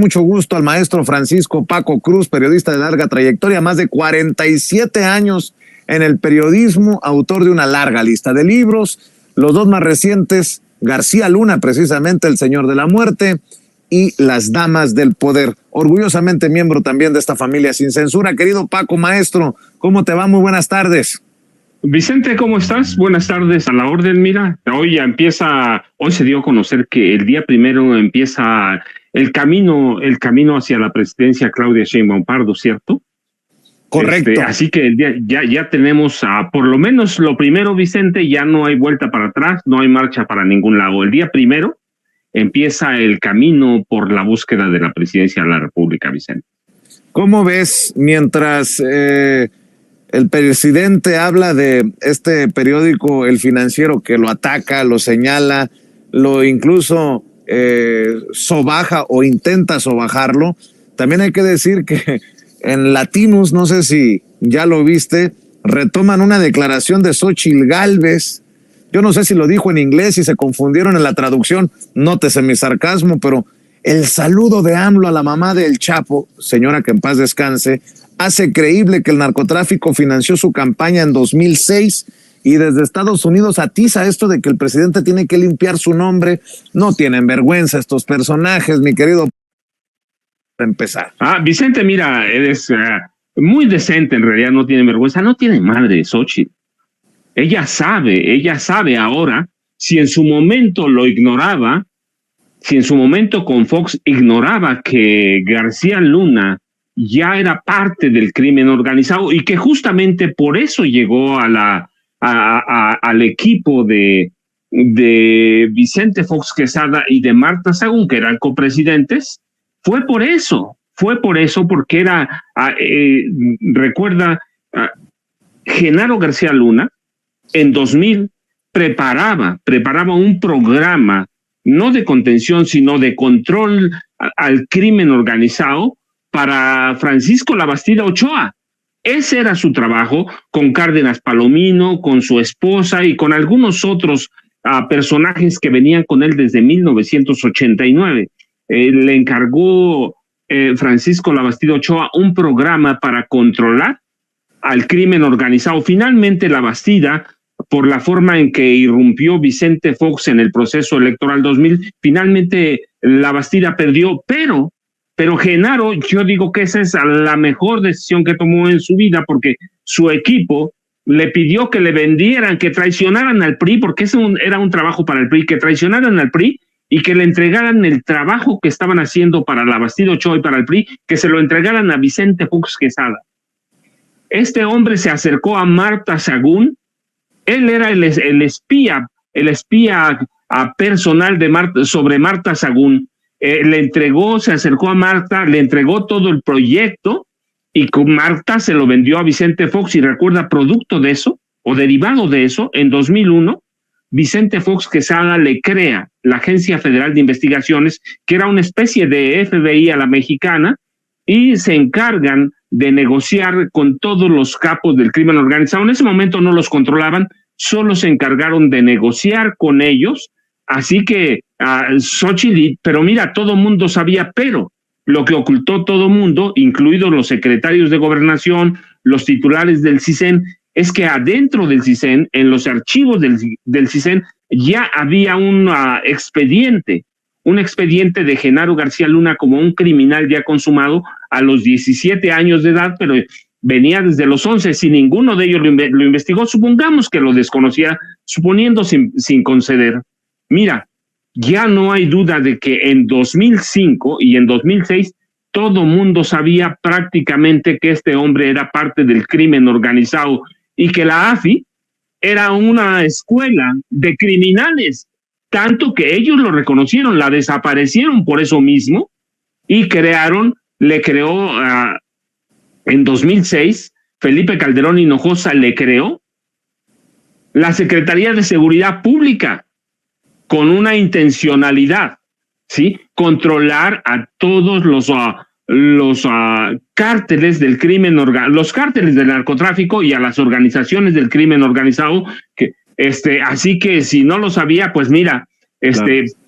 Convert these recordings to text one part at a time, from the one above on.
mucho gusto al maestro Francisco Paco Cruz, periodista de larga trayectoria, más de 47 años en el periodismo, autor de una larga lista de libros, los dos más recientes, García Luna, precisamente El Señor de la Muerte, y Las Damas del Poder. Orgullosamente miembro también de esta familia sin censura. Querido Paco, maestro, ¿cómo te va? Muy buenas tardes. Vicente, ¿cómo estás? Buenas tardes, a la orden. Mira, hoy se dio a conocer que el día primero empieza el camino hacia la presidencia Claudia Sheinbaum Pardo, ¿cierto? Correcto. Así que ya tenemos por lo menos lo primero, Vicente, ya no hay vuelta para atrás, no hay marcha para ningún lado. El día primero empieza el camino por la búsqueda de la presidencia de la República, Vicente. ¿Cómo ves mientras el presidente habla de este periódico El Financiero que lo ataca, lo señala, lo incluso sobaja o intenta sobajarlo? También hay que decir que en Latinus, no sé si ya lo viste, retoman una declaración de Xóchitl Gálvez. Yo no sé si lo dijo en inglés y se confundieron en la traducción, nótese mi sarcasmo, pero el saludo de AMLO a la mamá del Chapo, señora que en paz descanse, hace creíble que el narcotráfico financió su campaña en 2006 y desde Estados Unidos atiza esto de que el presidente tiene que limpiar su nombre. No tienen vergüenza estos personajes, mi querido. Para empezar. Vicente, mira, eres muy decente, en realidad no tiene vergüenza, no tiene madre Xóchitl. Ella sabe ahora, si en su momento lo ignoraba, si en su momento con Fox ignoraba que García Luna ya era parte del crimen organizado y que justamente por eso llegó al equipo de Vicente Fox Quesada y de Marta Sagún, que eran copresidentes. Fue por eso, porque era, recuerda, Genaro García Luna en 2000 preparaba un programa no de contención, sino de control al crimen organizado para Francisco Labastida Ochoa. Ese era su trabajo, con Cárdenas Palomino, con su esposa y con algunos otros personajes que venían con él desde 1989. Le encargó Francisco Labastida Ochoa un programa para controlar al crimen organizado. Finalmente Labastida, por la forma en que irrumpió Vicente Fox en el proceso electoral 2000, finalmente Labastida perdió, pero Genaro, yo digo que esa es la mejor decisión que tomó en su vida, porque su equipo le pidió que le vendieran, que traicionaran al PRI, porque era un trabajo para el PRI, que traicionaran al PRI y que le entregaran el trabajo que estaban haciendo para Labastida Ochoa y para el PRI, que se lo entregaran a Vicente Fox Quesada. Este hombre se acercó a Marta Sagún. Él era el espía personal de sobre Marta Sagún. Se acercó a Marta, le entregó todo el proyecto y con Marta se lo vendió a Vicente Fox. Y recuerda, producto de eso, o derivado de eso, en 2001, Vicente Fox Quesada le crea la Agencia Federal de Investigaciones, que era una especie de FBI a la mexicana, y se encargan de negociar con todos los capos del crimen organizado. En ese momento no los controlaban, solo se encargaron de negociar con ellos. Así que Xóchitl, pero mira, todo mundo sabía, pero lo que ocultó todo mundo, incluidos los secretarios de gobernación, los titulares del CISEN, es que adentro del CISEN, en los archivos del CISEN, ya había un expediente de Genaro García Luna como un criminal ya consumado a los 17 años de edad, pero venía desde los 11, si ninguno de ellos lo investigó, supongamos que lo desconocía, suponiendo sin conceder. Mira, ya no hay duda de que en 2005 y en 2006 todo mundo sabía prácticamente que este hombre era parte del crimen organizado y que la AFI era una escuela de criminales, tanto que ellos lo reconocieron, la desaparecieron por eso mismo y le creó en 2006, Felipe Calderón Hinojosa le creó la Secretaría de Seguridad Pública con una intencionalidad, ¿sí? Controlar a todos los cárteles del crimen los cárteles del narcotráfico y a las organizaciones del crimen organizado. Así que si no lo sabía, pues mira,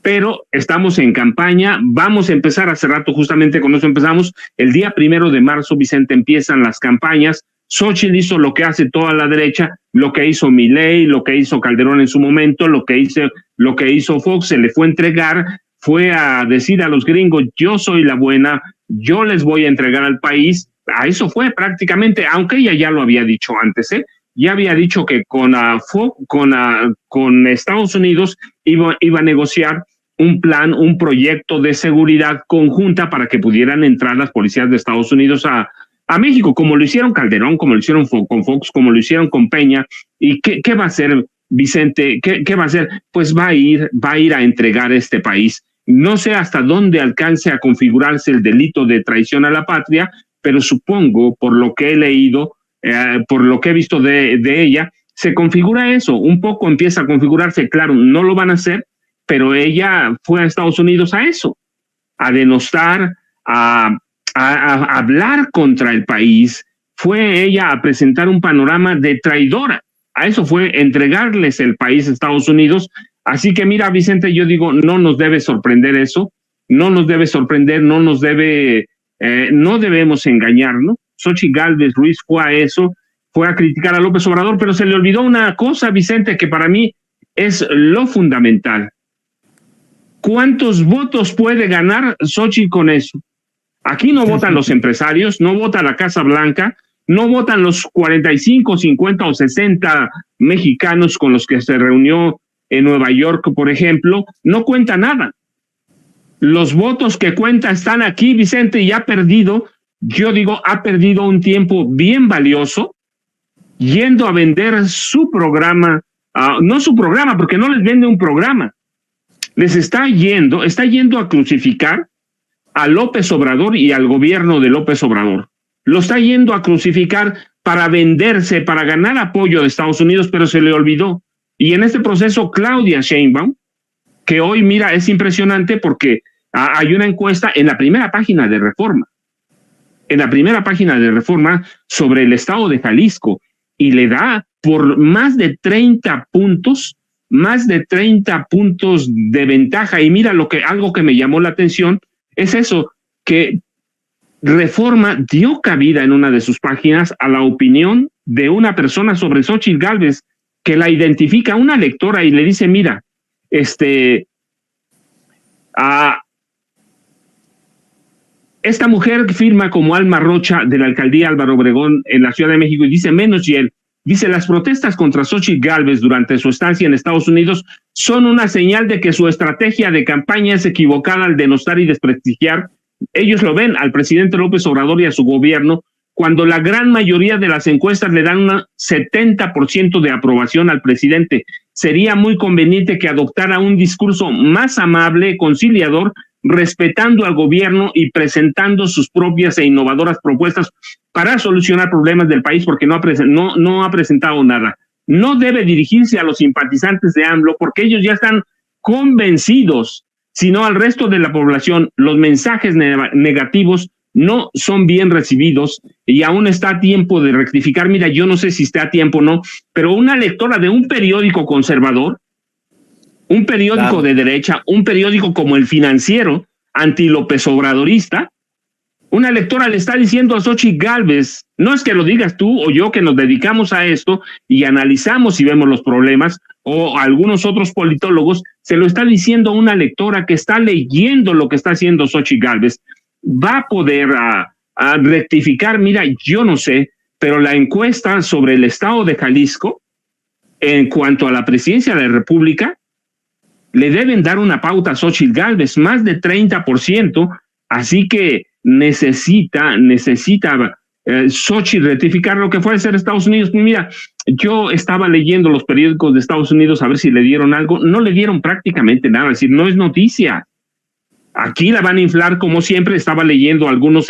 Pero estamos en campaña, vamos a empezar hace rato, justamente con eso empezamos, el día 1 de marzo, Vicente, empiezan las campañas. Xóchitl hizo lo que hace toda la derecha, lo que hizo Milei, lo que hizo Calderón en su momento, lo que hizo Fox, se le fue a entregar, fue a decir a los gringos, yo soy la buena, yo les voy a entregar al país. A eso fue prácticamente, aunque ella ya lo había dicho antes, ya había dicho que con Estados Unidos iba a negociar un plan, un proyecto de seguridad conjunta para que pudieran entrar las policías de Estados Unidos a México, como lo hicieron Calderón, como lo hicieron con Fox, como lo hicieron con Peña. ¿Y qué va a hacer Vicente? ¿Qué va a hacer? Pues va a ir a entregar este país. No sé hasta dónde alcance a configurarse el delito de traición a la patria, pero supongo, por lo que he leído, por lo que he visto de ella, se configura eso, un poco empieza a configurarse. Claro, no lo van a hacer, pero ella fue a Estados Unidos a eso, a denostar, a hablar contra el país. Fue ella a presentar un panorama de traidora. A eso fue, entregarles el país a Estados Unidos. Así que mira, Vicente, yo digo, no nos debe sorprender eso, no nos debe sorprender, no debemos engañarnos. Xóchitl Gálvez Ruiz fue a eso, fue a criticar a López Obrador, pero se le olvidó una cosa, Vicente, que para mí es lo fundamental. ¿Cuántos votos puede ganar Xóchitl con eso? Aquí no votan los empresarios, no vota la Casa Blanca, no votan los 45, 50 o 60 mexicanos con los que se reunió en Nueva York, por ejemplo, no cuenta nada. Los votos que cuenta están aquí, Vicente, y ha perdido un tiempo bien valioso yendo a vender su programa, no su programa, porque no les vende un programa, está yendo a crucificar a López Obrador y al gobierno de López Obrador. Lo está yendo a crucificar para venderse, para ganar apoyo de Estados Unidos, pero se le olvidó. Y en este proceso, Claudia Sheinbaum, que hoy, mira, es impresionante porque hay una encuesta en la primera página de Reforma, sobre el estado de Jalisco, y le da por más de 30 puntos de ventaja. Y mira, algo que me llamó la atención es eso, que Reforma dio cabida en una de sus páginas a la opinión de una persona sobre Xóchitl Gálvez, que la identifica, una lectora, y le dice, mira, esta mujer firma como Alma Rocha de la alcaldía Álvaro Obregón en la Ciudad de México, y dice menos, y él dice, las protestas contra Xóchitl Gálvez durante su estancia en Estados Unidos son una señal de que su estrategia de campaña es equivocada al denostar y desprestigiar. Ellos lo ven al presidente López Obrador y a su gobierno, cuando la gran mayoría de las encuestas le dan un 70% de aprobación al presidente. Sería muy conveniente que adoptara un discurso más amable, conciliador, respetando al gobierno y presentando sus propias e innovadoras propuestas para solucionar problemas del país, porque no ha presentado nada. No debe dirigirse a los simpatizantes de AMLO, porque ellos ya están convencidos, sino al resto de la población. Los mensajes negativos no son bien recibidos y aún está a tiempo de rectificar. Mira, yo no sé si está a tiempo o no, pero una lectora de un periódico conservador, un periódico de derecha, un periódico como El Financiero, anti-López Obradorista, una lectora le está diciendo a Xóchitl Gálvez, no es que lo digas tú o yo que nos dedicamos a esto y analizamos y vemos los problemas, o algunos otros politólogos, se lo está diciendo una lectora que está leyendo lo que está haciendo Xóchitl Gálvez. Va a poder a rectificar. Mira, yo no sé, pero la encuesta sobre el estado de Jalisco, en cuanto a la presidencia de la República, le deben dar una pauta a Xóchitl Gálvez, más de 30%, así que necesita Xóchitl rectificar lo que fue a hacer Estados Unidos. Mira, yo estaba leyendo los periódicos de Estados Unidos a ver si le dieron algo, no le dieron prácticamente nada, es decir, no es noticia. Aquí la van a inflar como siempre. Estaba leyendo algunos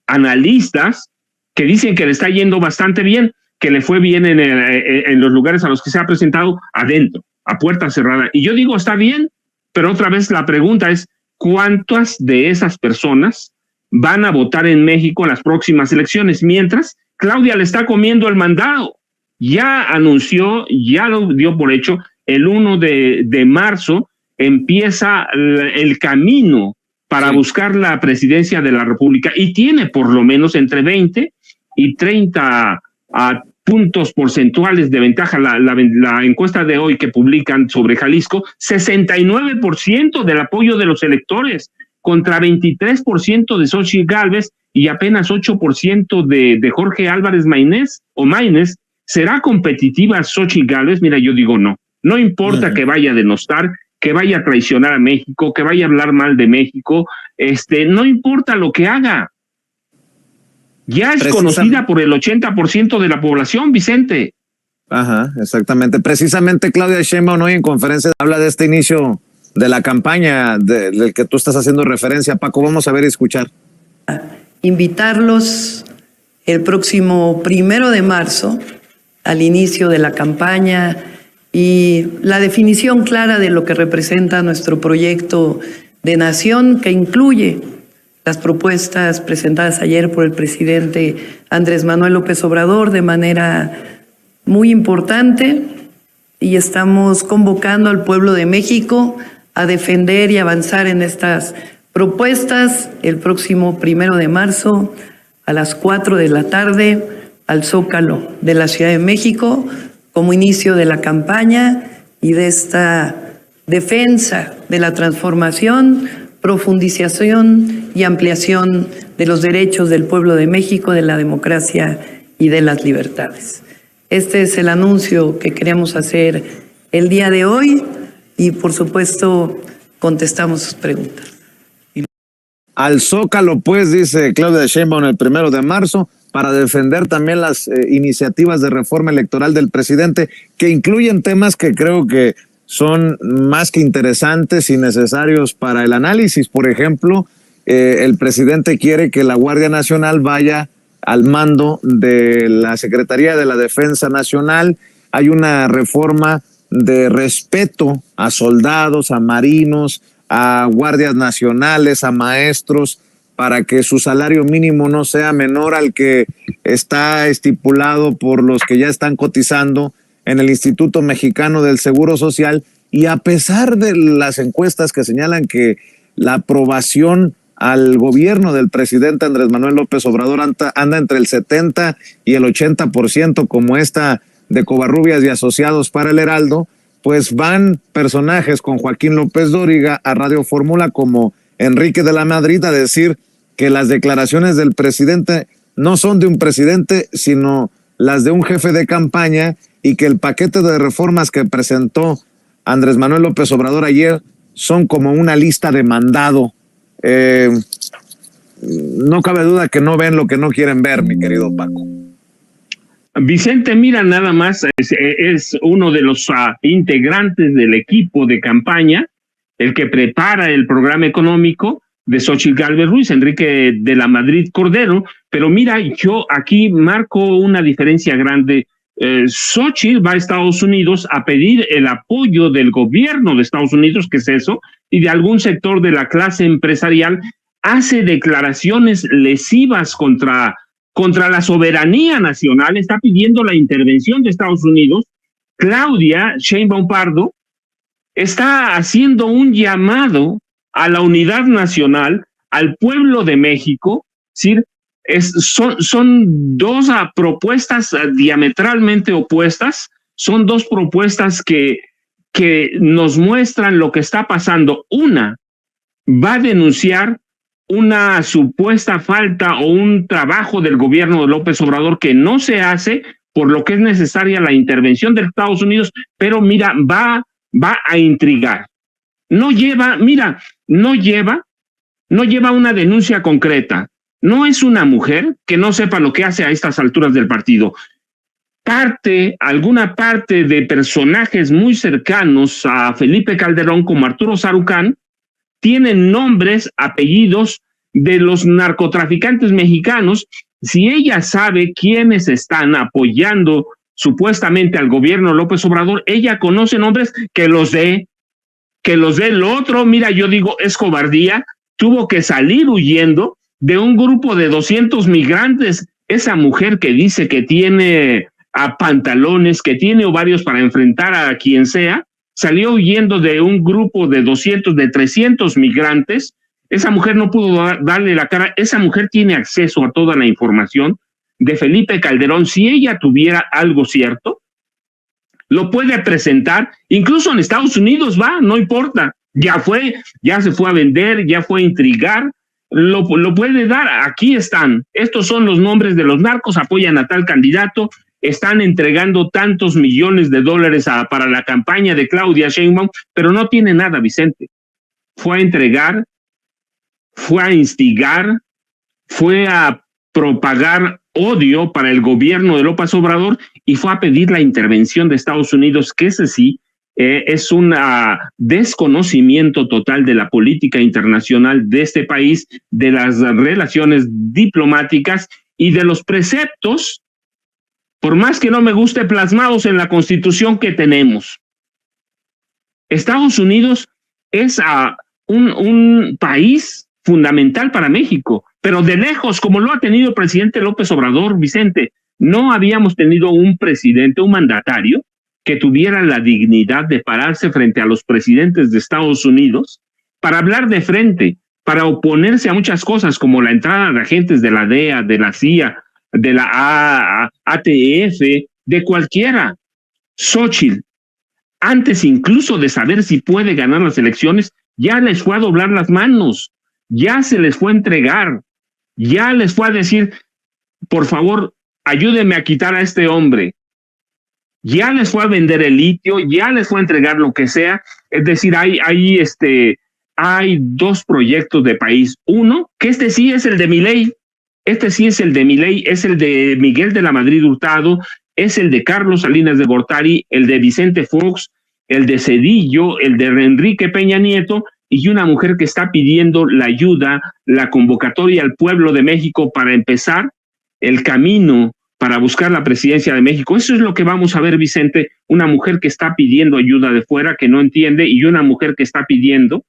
analistas que dicen que le está yendo bastante bien, que le fue bien en los lugares a los que se ha presentado adentro, a puerta cerrada. Y yo digo, está bien, pero otra vez la pregunta es, ¿cuántas de esas personas van a votar en México en las próximas elecciones? Mientras Claudia le está comiendo el mandado. Ya anunció, ya lo dio por hecho, el 1 de marzo empieza el camino para buscar la presidencia de la República y tiene por lo menos entre 20 y 30 puntos porcentuales de ventaja. La encuesta de hoy que publican sobre Jalisco, 69% del apoyo de los electores contra 23% de Xochitl Gálvez y apenas 8% de Jorge Álvarez Maínez. ¿Será competitiva Xochitl Gálvez? Mira, yo digo no. No importa que vaya a denostar, que vaya a traicionar a México, que vaya a hablar mal de México, no importa lo que haga. Ya es conocida por el 80% de la población, Vicente. Ajá, exactamente. Precisamente Claudia Sheinbaum hoy en conferencia habla de este inicio de la campaña del que tú estás haciendo referencia, Paco. Vamos a ver y escuchar. Invitarlos el próximo 1 de marzo al inicio de la campaña y la definición clara de lo que representa nuestro proyecto de nación, que incluye las propuestas presentadas ayer por el presidente Andrés Manuel López Obrador de manera muy importante, y estamos convocando al pueblo de México a defender y avanzar en estas propuestas el próximo 1 de marzo a las 4 de la tarde al Zócalo de la Ciudad de México, como inicio de la campaña y de esta defensa de la transformación, profundización y ampliación de los derechos del pueblo de México, de la democracia y de las libertades. Este es el anuncio que queríamos hacer el día de hoy y, por supuesto, contestamos sus preguntas. Al Zócalo, pues, dice Claudia Sheinbaum el 1 de marzo, para defender también las iniciativas de reforma electoral del presidente, que incluyen temas que creo que son más que interesantes y necesarios para el análisis. Por ejemplo, el presidente quiere que la Guardia Nacional vaya al mando de la Secretaría de la Defensa Nacional. Hay una reforma de respeto a soldados, a marinos, a guardias nacionales, a maestros, para que su salario mínimo no sea menor al que está estipulado por los que ya están cotizando en el Instituto Mexicano del Seguro Social. Y a pesar de las encuestas que señalan que la aprobación al gobierno del presidente Andrés Manuel López Obrador anda entre el 70 y el 80%, como esta de Covarrubias y Asociados para el Heraldo, pues van personajes con Joaquín López Dóriga a Radio Fórmula como Enrique de la Madrid a decir que las declaraciones del presidente no son de un presidente, sino las de un jefe de campaña, y que el paquete de reformas que presentó Andrés Manuel López Obrador ayer son como una lista de mandado. No cabe duda que no ven lo que no quieren ver, mi querido Paco. Vicente, mira, nada más, es uno de los integrantes del equipo de campaña, el que prepara el programa económico de Xochitl Gálvez Ruiz, Enrique de la Madrid Cordero. Pero mira, yo aquí marco una diferencia grande. Xochitl va a Estados Unidos a pedir el apoyo del gobierno de Estados Unidos, ¿qué es eso? Y de algún sector de la clase empresarial. Hace declaraciones lesivas contra la soberanía nacional, está pidiendo la intervención de Estados Unidos. Claudia Sheinbaum Pardo está haciendo un llamado a la unidad nacional, al pueblo de México. Es decir, son dos propuestas diametralmente opuestas, son dos propuestas que nos muestran lo que está pasando. Una va a denunciar una supuesta falta o un trabajo del gobierno de López Obrador que no se hace, por lo que es necesaria la intervención de Estados Unidos, pero mira, va a intrigar. No lleva una denuncia concreta. No es una mujer que no sepa lo que hace a estas alturas del partido. Alguna parte de personajes muy cercanos a Felipe Calderón, como Arturo Sarucán, tienen nombres, apellidos de los narcotraficantes mexicanos. Si ella sabe quiénes están apoyando supuestamente al gobierno López Obrador, ella conoce nombres, que los dé. Lo otro, mira, yo digo, es cobardía. Tuvo que salir huyendo de un grupo de 200 migrantes. Esa mujer que dice que tiene pantalones, que tiene ovarios para enfrentar a quien sea, salió huyendo de un grupo de 200, de 300 migrantes. Esa mujer no pudo darle la cara. Esa mujer tiene acceso a toda la información de Felipe Calderón. Si ella tuviera algo cierto, lo puede presentar, incluso en Estados Unidos va, no importa. Ya se fue a vender, ya fue a intrigar, lo puede dar. Aquí están, estos son los nombres de los narcos, apoyan a tal candidato, están entregando tantos millones de dólares para la campaña de Claudia Sheinbaum, pero no tiene nada, Vicente. Fue a entregar, fue a instigar, fue a propagar odio para el gobierno de López Obrador y fue a pedir la intervención de Estados Unidos, que ese sí es un desconocimiento total de la política internacional de este país, de las relaciones diplomáticas y de los preceptos, por más que no me guste, plasmados en la Constitución que tenemos. Estados Unidos es un país fundamental para México, pero de lejos, como lo ha tenido el presidente López Obrador, Vicente. No habíamos tenido un presidente, un mandatario, que tuviera la dignidad de pararse frente a los presidentes de Estados Unidos para hablar de frente, para oponerse a muchas cosas, como la entrada de agentes de la DEA, de la CIA, de la ATF, de cualquiera. Xóchitl, antes incluso de saber si puede ganar las elecciones, ya les fue a doblar las manos, ya se les fue a entregar, ya les fue a decir, por favor, ayúdenme a quitar a este hombre. Ya les fue a vender el litio, ya les fue a entregar lo que sea. Es decir, hay dos proyectos de país. Uno, que este sí es el de Milei, es el de Miguel de la Madrid Hurtado, es el de Carlos Salinas de Gortari, el de Vicente Fox, el de Zedillo, el de Enrique Peña Nieto, y una mujer que está pidiendo la ayuda, la convocatoria al pueblo de México para empezar el camino para buscar la presidencia de México. Eso es lo que vamos a ver, Vicente, una mujer que está pidiendo ayuda de fuera, que no entiende, y una mujer que está pidiendo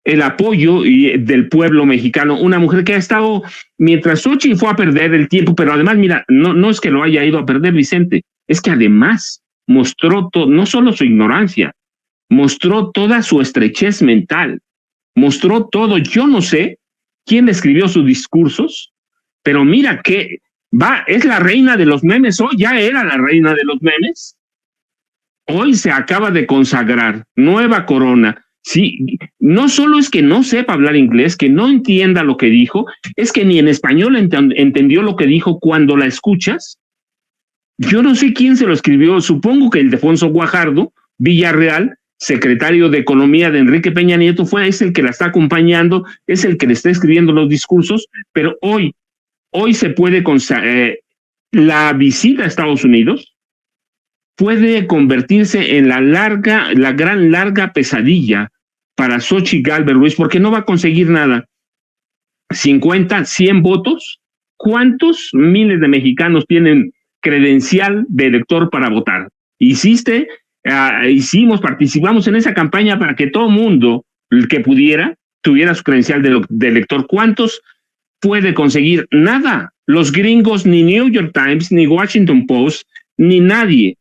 el apoyo del pueblo mexicano, una mujer que ha estado, mientras Xóchitl fue a perder el tiempo, pero además, mira, no es que lo haya ido a perder, Vicente, es que además mostró no solo su ignorancia, mostró toda su estrechez mental, mostró todo. Yo no sé quién le escribió sus discursos, pero mira que es la reina de los memes hoy, ya era la reina de los memes. Hoy se acaba de consagrar, nueva corona. Sí, no solo es que no sepa hablar inglés, que no entienda lo que dijo, es que ni en español entendió lo que dijo cuando la escuchas. Yo no sé quién se lo escribió, supongo que Ildefonso Guajardo Villarreal, secretario de Economía de Enrique Peña Nieto, es el que la está acompañando, es el que le está escribiendo los discursos, pero hoy se puede la visita a Estados Unidos puede convertirse en la gran larga pesadilla para Xóchitl Gálvez Ruiz, porque no va a conseguir nada. 50, 100 votos. ¿Cuántos miles de mexicanos tienen credencial de elector para votar? Participamos en esa campaña para que todo mundo, el que pudiera, tuviera su credencial de elector. ¿Cuántos puede conseguir? Nada. Los gringos, ni New York Times, ni Washington Post, ni nadie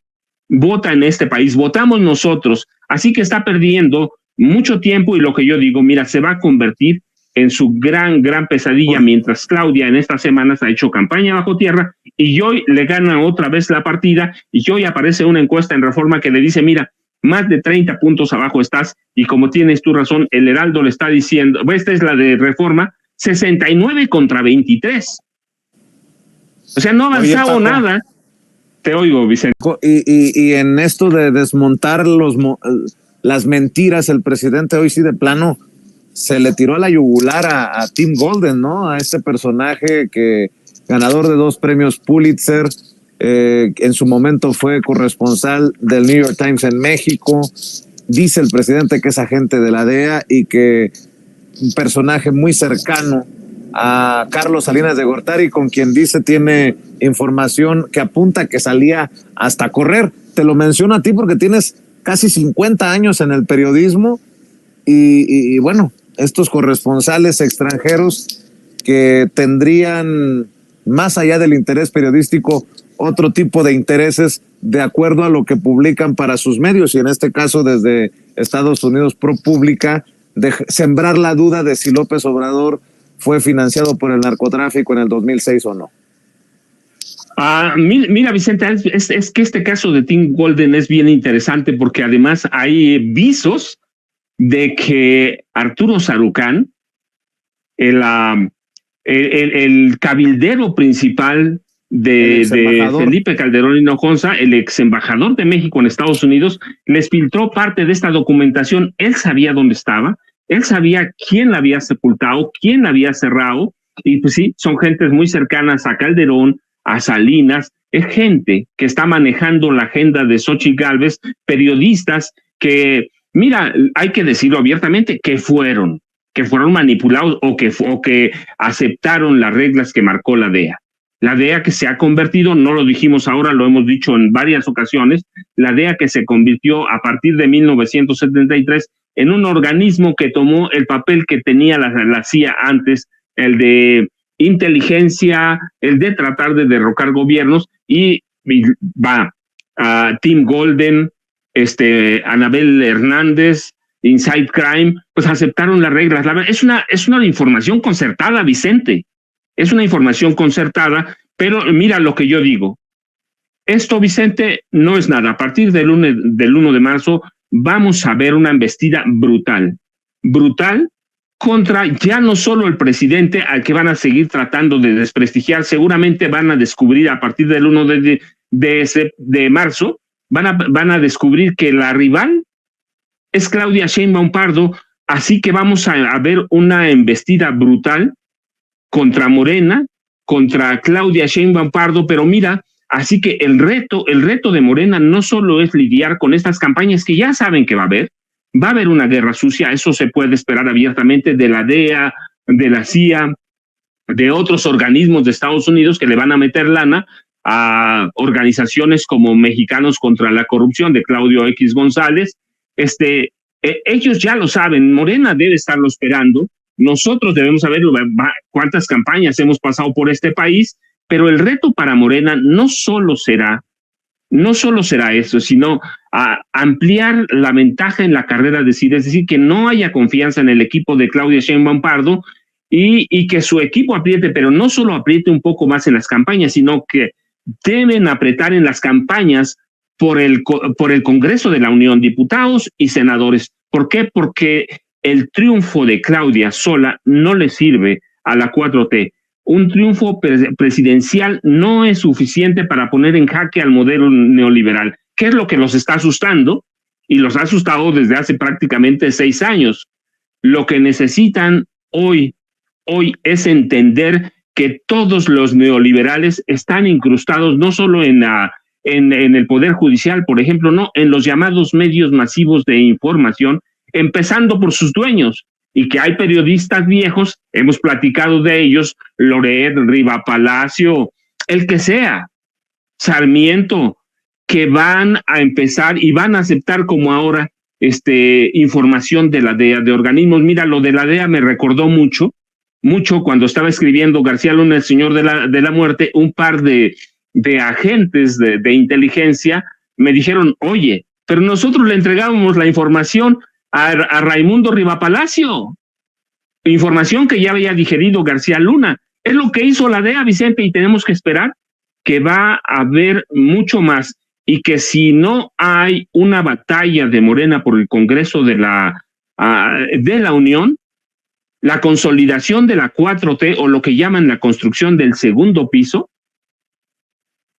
vota en este país. Votamos nosotros. Así que está perdiendo mucho tiempo, y lo que yo digo, mira, se va a convertir en su gran pesadilla, mientras Claudia en estas semanas ha hecho campaña bajo tierra y hoy le gana otra vez la partida, y hoy aparece una encuesta en Reforma que le dice, mira, más de 30 puntos abajo estás, y como tienes tu razón, el Heraldo le está diciendo, esta es la de Reforma, 69 contra 23. O sea, no ha avanzado nada. Te oigo, Vicente. Y en esto de desmontar las mentiras, el presidente hoy sí de plano se le tiró a la yugular a Tim Golden, ¿no? A este personaje que ganador de 2 premios Pulitzer, en su momento fue corresponsal del New York Times en México. Dice el presidente que es agente de la DEA y que un personaje muy cercano a Carlos Salinas de Gortari, con quien dice tiene información que apunta que salía hasta correr. Te lo menciono a ti porque tienes casi 50 años en el periodismo y bueno, estos corresponsales extranjeros que tendrían, más allá del interés periodístico, otro tipo de intereses de acuerdo a lo que publican para sus medios, y en este caso desde Estados Unidos ProPublica, de sembrar la duda de si López Obrador fue financiado por el narcotráfico en el 2006 o no. Mira, Vicente, es que este caso de Tim Golden es bien interesante porque además hay visos de que Arturo Sarucán, el cabildero principal de Felipe Calderón Hinojosa, el ex embajador de México en Estados Unidos, les filtró parte de esta documentación. Él sabía dónde estaba, él sabía quién la había sepultado, quién la había cerrado, y pues sí, son gentes muy cercanas a Calderón, a Salinas, es gente que está manejando la agenda de Xóchitl Gálvez, periodistas que, mira, hay que decirlo abiertamente, que fueron manipulados o que aceptaron las reglas que marcó la DEA. La DEA que se ha convertido, no lo dijimos ahora, lo hemos dicho en varias ocasiones, la DEA que se convirtió a partir de 1973 en un organismo que tomó el papel que tenía la CIA antes, el de inteligencia, el de tratar de derrocar gobiernos, y va Tim Golden, Anabel Hernández, Inside Crime, pues aceptaron las reglas. Es una información concertada, Vicente. Es una información concertada, pero mira lo que yo digo. Esto, Vicente, no es nada. A partir del 1 de marzo vamos a ver una embestida brutal contra ya no solo el presidente, al que van a seguir tratando de desprestigiar. Seguramente van a descubrir a partir del 1 de marzo, van a descubrir que la rival es Claudia Sheinbaum Pardo, así que vamos a ver una embestida brutal contra Morena, contra Claudia Sheinbaum Pardo, pero mira, así que el reto de Morena no solo es lidiar con estas campañas que ya saben que va a haber una guerra sucia, eso se puede esperar abiertamente de la DEA, de la CIA, de otros organismos de Estados Unidos que le van a meter lana a organizaciones como Mexicanos contra la Corrupción de Claudio X González. Ellos ya lo saben, Morena debe estarlo esperando. Nosotros debemos saber cuántas campañas hemos pasado por este país, pero el reto para Morena no solo será eso, sino ampliar la ventaja en la carrera de Cid, es decir, que no haya confianza en el equipo de Claudia Sheinbaum Pardo y que su equipo apriete, pero no solo apriete un poco más en las campañas, sino que deben apretar en las campañas por el Congreso de la Unión, diputados y senadores. ¿Por qué? Porque el triunfo de Claudia sola no le sirve a la 4T. Un triunfo presidencial no es suficiente para poner en jaque al modelo neoliberal, que es lo que los está asustando, y los ha asustado desde hace prácticamente 6 años. Lo que necesitan hoy es entender que todos los neoliberales están incrustados no solo en el Poder Judicial, por ejemplo, no, en los llamados medios masivos de información, empezando por sus dueños, y que hay periodistas viejos, hemos platicado de ellos, Loret, Riva Palacio, el que sea, Sarmiento, que van a empezar y van a aceptar como ahora información de la DEA, de organismos. Mira, lo de la DEA me recordó mucho cuando estaba escribiendo García Luna, el señor de la muerte, un par de agentes de inteligencia me dijeron, oye, pero nosotros le entregábamos la información a Raimundo Rivapalacio, información que ya había digerido García Luna. Es lo que hizo la DEA, Vicente, y tenemos que esperar que va a haber mucho más, y que si no hay una batalla de Morena por el Congreso de la Unión, la consolidación de la 4T, o lo que llaman la construcción del segundo piso,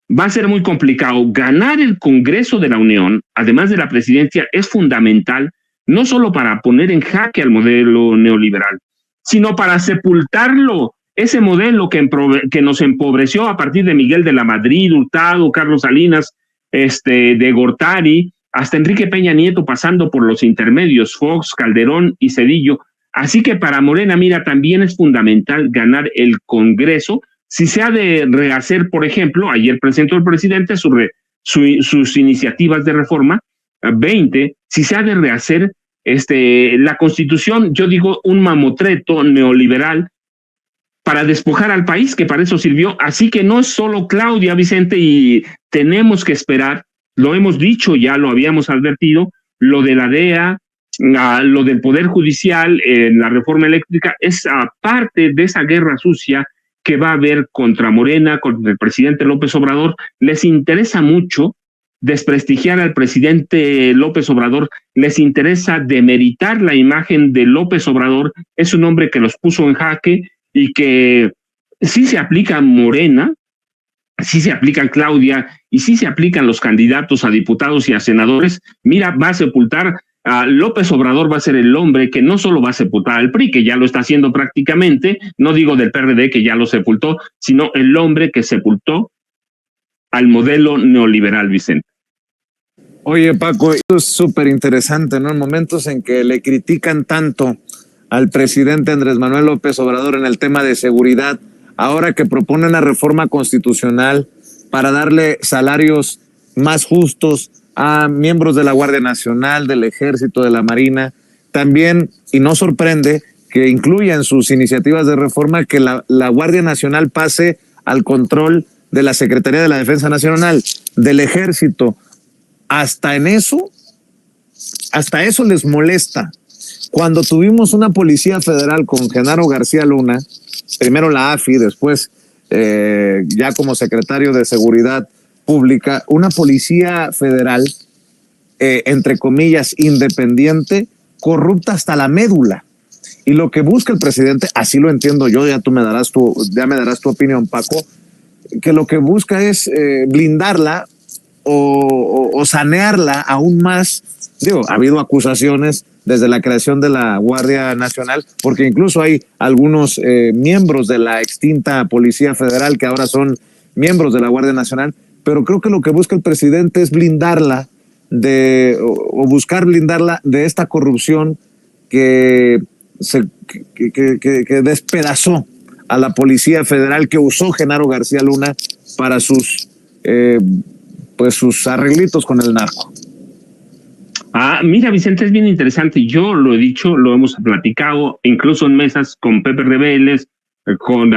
va a ser muy complicado. Ganar el Congreso de la Unión, además de la presidencia, es fundamental, no solo para poner en jaque al modelo neoliberal, sino para sepultarlo, ese modelo que nos empobreció a partir de Miguel de la Madrid, Hurtado, Carlos Salinas, de Gortari, hasta Enrique Peña Nieto, pasando por los intermedios, Fox, Calderón y Zedillo. Así que para Morena, mira, también es fundamental ganar el Congreso. Si se ha de rehacer, por ejemplo, ayer presentó el presidente sus iniciativas de reforma, 20, si se ha de rehacer la Constitución, yo digo un mamotreto neoliberal, para despojar al país, que para eso sirvió. Así que no es solo Claudia, Vicente, y tenemos que esperar, lo hemos dicho, ya lo habíamos advertido, lo de la DEA, lo del Poder Judicial, la reforma eléctrica, es parte de esa guerra sucia que va a haber contra Morena, contra el presidente López Obrador. Les interesa mucho desprestigiar al presidente López Obrador, les interesa demeritar la imagen de López Obrador. Es un hombre que los puso en jaque y que sí se aplica a Morena, sí se aplica a Claudia y sí se aplican los candidatos a diputados y a senadores. Mira, va a sepultar a López Obrador, va a ser el hombre que no solo va a sepultar al PRI, que ya lo está haciendo prácticamente, no digo del PRD que ya lo sepultó, sino el hombre que sepultó al modelo neoliberal, Vicente. Oye, Paco, esto es súper interesante, ¿no? En momentos en que le critican tanto al presidente Andrés Manuel López Obrador en el tema de seguridad, ahora que propone una reforma constitucional para darle salarios más justos a miembros de la Guardia Nacional, del Ejército, de la Marina, también, y no sorprende, que incluya en sus iniciativas de reforma que la Guardia Nacional pase al control de la Secretaría de la Defensa Nacional, del Ejército. Hasta eso les molesta. Cuando tuvimos una policía federal con Genaro García Luna, primero la AFI, después ya como secretario de Seguridad Pública, una policía federal, entre comillas, independiente, corrupta hasta la médula. Y lo que busca el presidente, así lo entiendo yo, ya me darás tu opinión, Paco, que lo que busca es blindarla o sanearla aún más. Digo, ha habido acusaciones desde la creación de la Guardia Nacional, porque incluso hay algunos miembros de la extinta Policía Federal que ahora son miembros de la Guardia Nacional, pero creo que lo que busca el presidente es blindarla buscar blindarla de esta corrupción que despedazó a la Policía Federal, que usó Genaro García Luna para sus arreglitos con el narco. Mira, Vicente, es bien interesante. Yo lo he dicho, lo hemos platicado, incluso en mesas con Pepe Rebeles, con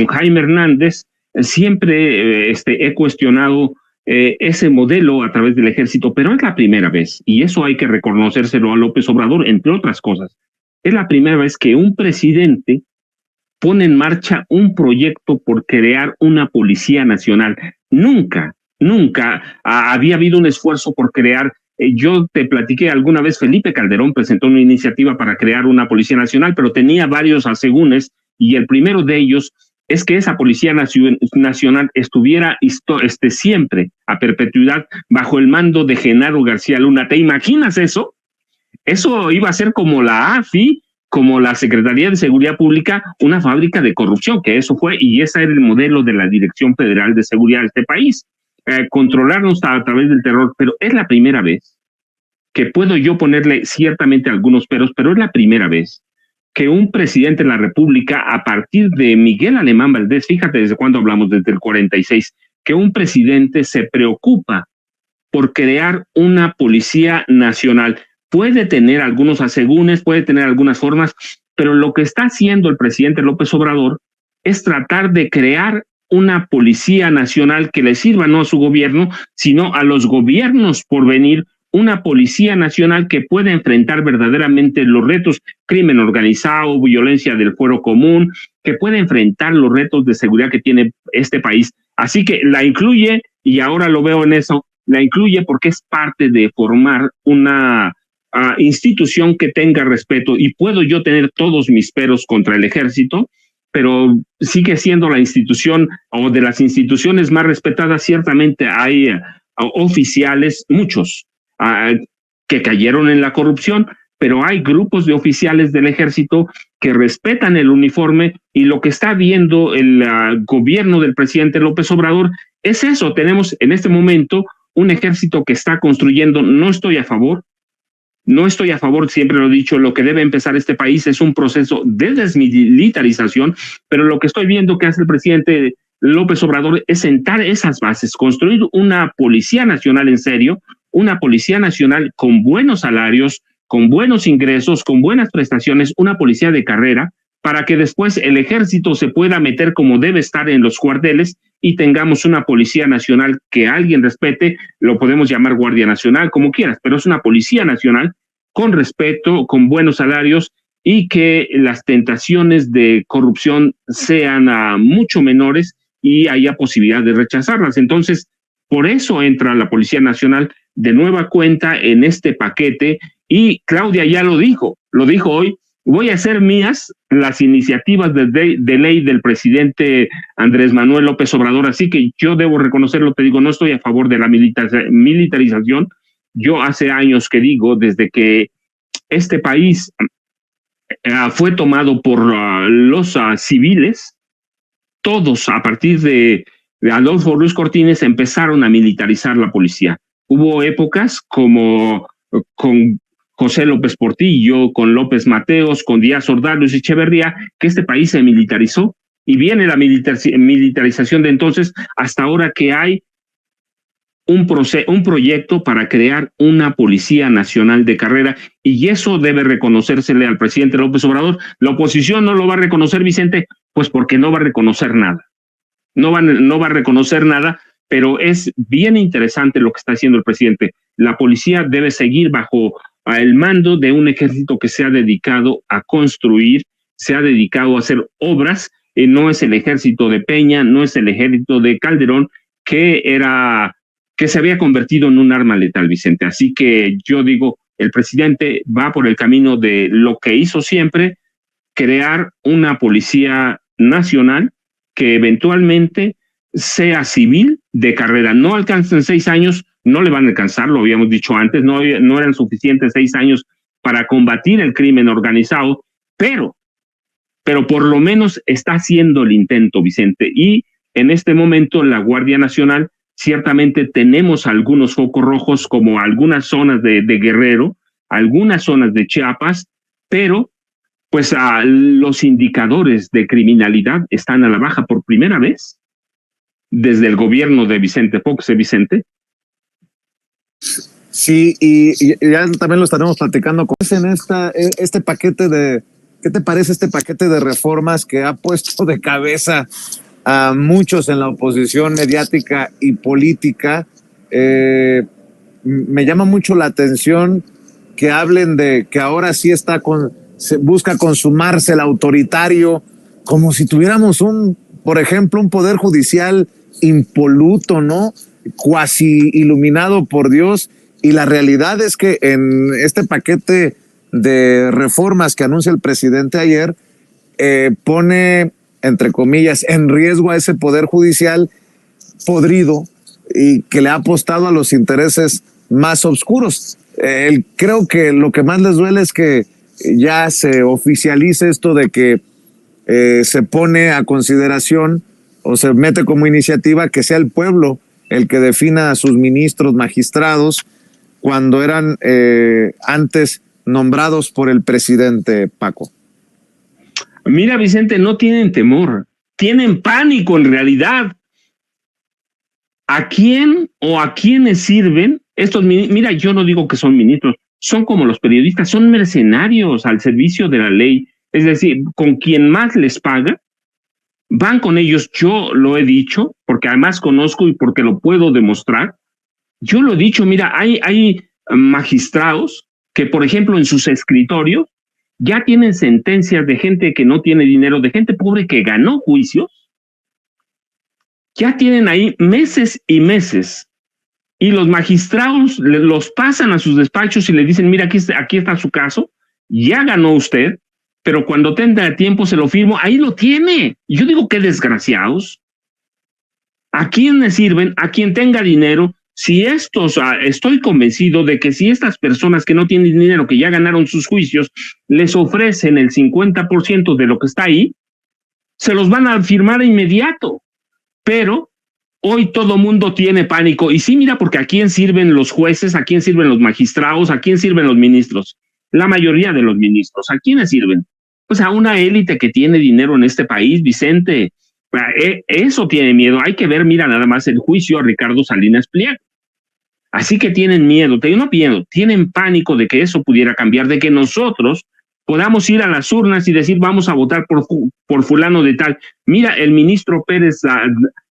Jaime Hernández. Siempre he cuestionado ese modelo a través del ejército, pero es la primera vez, y eso hay que reconocérselo a López Obrador, entre otras cosas. Es la primera vez que un presidente pone en marcha un proyecto por crear una policía nacional. Nunca había habido un esfuerzo por crear. Yo te platiqué alguna vez, Felipe Calderón presentó una iniciativa para crear una policía nacional, pero tenía varios asegúnes, y el primero de ellos es que esa policía nacional estuviera siempre a perpetuidad bajo el mando de Genaro García Luna. ¿Te imaginas eso? Eso iba a ser como la AFI, como la Secretaría de Seguridad Pública, una fábrica de corrupción, que eso fue, y ese era el modelo de la Dirección Federal de Seguridad de este país. Controlarnos a través del terror, pero es la primera vez que puedo yo ponerle ciertamente algunos peros, pero es la primera vez que un presidente de la República, a partir de Miguel Alemán Valdés, fíjate desde cuándo hablamos, desde el 46, que un presidente se preocupa por crear una policía nacional. Puede tener algunos asegúnes, puede tener algunas formas, pero lo que está haciendo el presidente López Obrador es tratar de crear una policía nacional que le sirva no a su gobierno, sino a los gobiernos por venir, una policía nacional que pueda enfrentar verdaderamente los retos, crimen organizado, violencia del fuero común, que pueda enfrentar los retos de seguridad que tiene este país. Así que la incluye, y ahora lo veo en eso, la incluye porque es parte de formar una institución que tenga respeto. Y puedo yo tener todos mis peros contra el ejército, pero sigue siendo la institución, o de las instituciones más respetadas. Ciertamente hay oficiales, muchos, que cayeron en la corrupción, pero hay grupos de oficiales del ejército que respetan el uniforme, y lo que está viendo el gobierno del presidente López Obrador es eso. Tenemos en este momento un ejército que está construyendo. No estoy a favor, siempre lo he dicho, lo que debe empezar este país es un proceso de desmilitarización, pero lo que estoy viendo que hace el presidente López Obrador es sentar esas bases, construir una policía nacional en serio, una policía nacional con buenos salarios, con buenos ingresos, con buenas prestaciones, una policía de carrera, para que después el ejército se pueda meter como debe estar en los cuarteles y tengamos una policía nacional que alguien respete, lo podemos llamar Guardia Nacional, como quieras, pero es una policía nacional con respeto, con buenos salarios y que las tentaciones de corrupción sean mucho menores y haya posibilidad de rechazarlas. Entonces, por eso entra la Policía Nacional de nueva cuenta en este paquete y Claudia ya lo dijo hoy, voy a hacer mías las iniciativas de ley del presidente Andrés Manuel López Obrador, así que yo debo reconocerlo, te digo, no estoy a favor de la militarización. Yo hace años que digo, desde que este país fue tomado por los civiles, todos a partir de Adolfo Ruiz Cortines empezaron a militarizar la policía. Hubo épocas como con José López Portillo, con López Mateos, con Díaz Ordaz y Echeverría, que este país se militarizó y viene la militarización de entonces hasta ahora que hay un proyecto para crear una policía nacional de carrera y eso debe reconocérsele al presidente López Obrador. La oposición no lo va a reconocer, Vicente, pues porque no va a reconocer nada. No va a reconocer nada, pero es bien interesante lo que está haciendo el presidente. La policía debe seguir bajo el mando de un ejército que se ha dedicado a construir, se ha dedicado a hacer obras, no es el ejército de Peña, no es el ejército de Calderón, que se había convertido en un arma letal, Vicente. Así que yo digo, el presidente va por el camino de lo que hizo siempre, crear una policía nacional que eventualmente sea civil de carrera. No alcancen 6 años, no le van a alcanzar, lo habíamos dicho antes, no eran suficientes 6 años para combatir el crimen organizado, pero por lo menos está haciendo el intento, Vicente. Y en este momento la Guardia Nacional, ciertamente tenemos algunos focos rojos como algunas zonas de Guerrero, algunas zonas de Chiapas, pero pues los indicadores de criminalidad están a la baja por primera vez desde el gobierno de Vicente Fox, Vicente. Sí, y ya también lo estaremos platicando. ¿Cómo es en este paquete qué te parece este paquete de reformas que ha puesto de cabeza a muchos en la oposición mediática y política? Me llama mucho la atención que hablen de que ahora sí se busca consumarse el autoritario, como si tuviéramos por ejemplo, un poder judicial impoluto, ¿no? Cuasi iluminado por Dios. Y la realidad es que en este paquete de reformas que anuncia el presidente ayer, pone, entre comillas, en riesgo a ese poder judicial podrido y que le ha apostado a los intereses más oscuros. Creo que lo que más les duele es que ya se oficialice esto de que se pone a consideración o se mete como iniciativa que sea el pueblo el que defina a sus ministros, magistrados, cuando eran antes nombrados por el presidente, Paco. Mira, Vicente, no tienen temor, tienen pánico en realidad. ¿A quién o a quiénes sirven estos ministros? Mira, yo no digo que son ministros, son como los periodistas, son mercenarios al servicio de la ley. Es decir, con quien más les paga, van con ellos. Yo lo he dicho, porque además conozco y porque lo puedo demostrar. Yo lo he dicho, mira, hay magistrados que, por ejemplo, en sus escritorios ya tienen sentencias de gente que no tiene dinero, de gente pobre que ganó juicios. Ya tienen ahí meses y meses. Y los magistrados los pasan a sus despachos y le dicen, mira, aquí está su caso, ya ganó usted, pero cuando tenga tiempo se lo firmo, ahí lo tiene. Y yo digo, qué desgraciados. ¿A quién le sirven? A quien tenga dinero. Si estoy convencido de que si estas personas que no tienen dinero, que ya ganaron sus juicios, les ofrecen el 50% de lo que está ahí, se los van a firmar de inmediato. Pero hoy todo mundo tiene pánico. Y sí, mira, porque ¿a quién sirven los jueces? ¿A quién sirven los magistrados? ¿A quién sirven los ministros? La mayoría de los ministros, ¿a quiénes sirven? Pues a una élite que tiene dinero en este país, Vicente. Eso tiene miedo. Hay que ver, mira, nada más el juicio a Ricardo Salinas Pliego. Así que tienen miedo, tienen pánico de que eso pudiera cambiar, de que nosotros podamos ir a las urnas y decir vamos a votar por fulano de tal. Mira, el ministro Pérez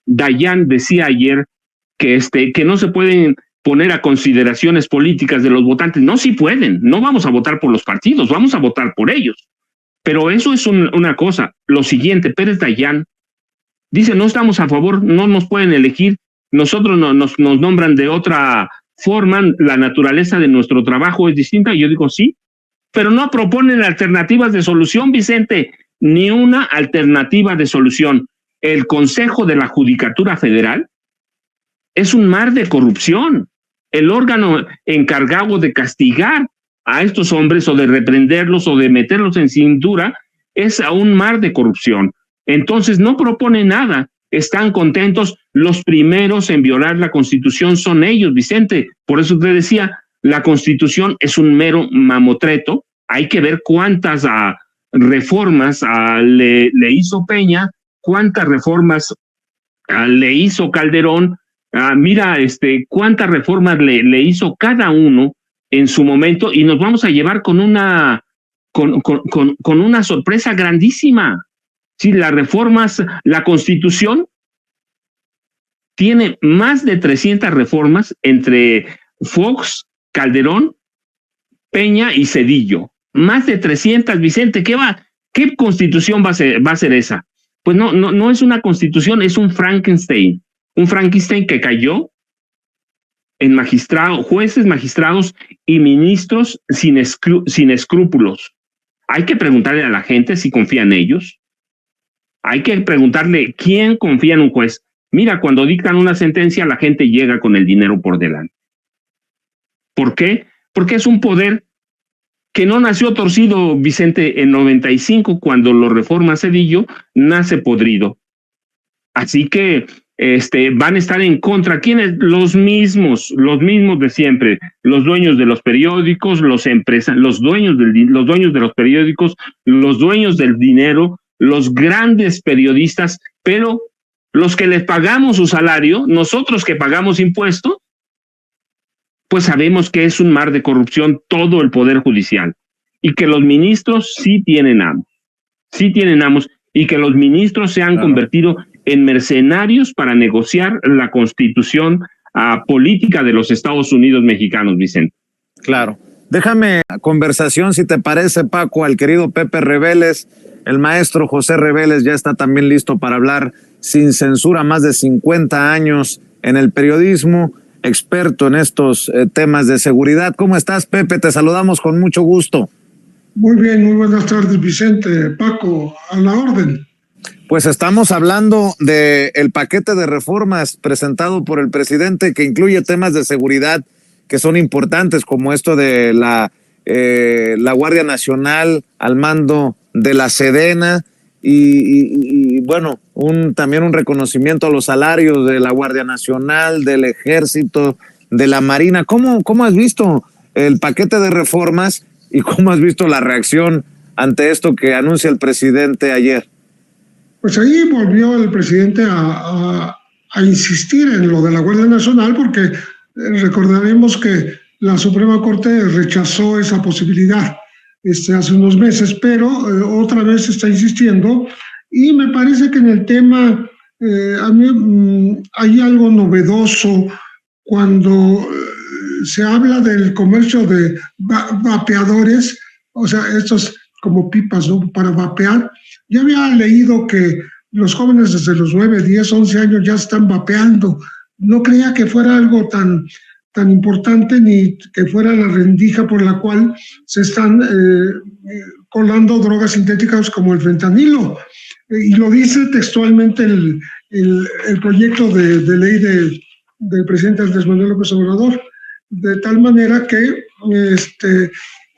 Dayán decía ayer que no se pueden poner a consideraciones políticas de los votantes. No, sí pueden, no vamos a votar por los partidos, vamos a votar por ellos. Pero eso es una cosa. Lo siguiente, Pérez Dayán dice, no estamos a favor, no nos pueden elegir, nosotros nos nombran de otra forma, la naturaleza de nuestro trabajo es distinta. Y yo digo, sí, pero no proponen alternativas de solución, Vicente, ni una alternativa de solución. El Consejo de la Judicatura Federal es un mar de corrupción. El órgano encargado de castigar a estos hombres o de reprenderlos o de meterlos en cintura es a un mar de corrupción. Entonces no propone nada, están contentos. Los primeros en violar la Constitución son ellos, Vicente. Por eso te decía, la Constitución es un mero mamotreto. Hay que ver cuántas reformas le hizo Peña, cuántas reformas le hizo Calderón. Mira, cuántas reformas le hizo cada uno en su momento, y nos vamos a llevar con una sorpresa grandísima. Sí, las reformas, la Constitución tiene más de 300 reformas entre Fox, Calderón, Peña y Zedillo. Más de 300, Vicente. ¿Qué Constitución va a ser esa? Pues no es una Constitución, es un Frankenstein. Un Frankenstein que cayó en jueces, magistrados y ministros sin escrúpulos. Hay que preguntarle a la gente si confía en ellos. Hay que preguntarle quién confía en un juez. Mira, cuando dictan una sentencia, la gente llega con el dinero por delante. ¿Por qué? Porque es un poder que no nació torcido, Vicente, en 95, cuando lo reforma Zedillo, nace podrido. Así que van a estar en contra. ¿Quiénes? Los mismos de siempre, los dueños de los periódicos, los dueños de los periódicos, los dueños del dinero, los grandes periodistas, pero los que les pagamos su salario, nosotros que pagamos impuestos, pues sabemos que es un mar de corrupción todo el Poder Judicial, y que los ministros sí tienen amos, y que los ministros se han convertido en mercenarios para negociar la constitución política de los Estados Unidos mexicanos, Vicente. Claro. Déjame conversación, si te parece, Paco, al querido Pepe Reveles. El maestro José Reveles ya está también listo para hablar sin censura, más de 50 años en el periodismo, experto en estos temas de seguridad. ¿Cómo estás, Pepe? Te saludamos con mucho gusto. Muy bien, muy buenas tardes, Vicente. Paco, a la orden. Pues estamos hablando del paquete de reformas presentado por el presidente, que incluye temas de seguridad que son importantes, como esto de la Guardia Nacional al mando de la Sedena y bueno, también un reconocimiento a los salarios de la Guardia Nacional, del Ejército, de la Marina. ¿Cómo has visto el paquete de reformas y cómo has visto la reacción ante esto que anuncia el presidente ayer? Pues ahí volvió el presidente a insistir en lo de la Guardia Nacional, porque recordaremos que la Suprema Corte rechazó esa posibilidad hace unos meses, pero otra vez está insistiendo, y me parece que en el tema a mí hay algo novedoso cuando se habla del comercio de vapeadores, o sea, estos como pipas, ¿no?, para vapear. Yo había leído que los jóvenes desde los 9, 10, 11 años ya están vapeando. No creía que fuera algo tan importante, ni que fuera la rendija por la cual se están colando drogas sintéticas como el fentanilo. Y lo dice textualmente el proyecto de ley del presidente Andrés Manuel López Obrador, de tal manera que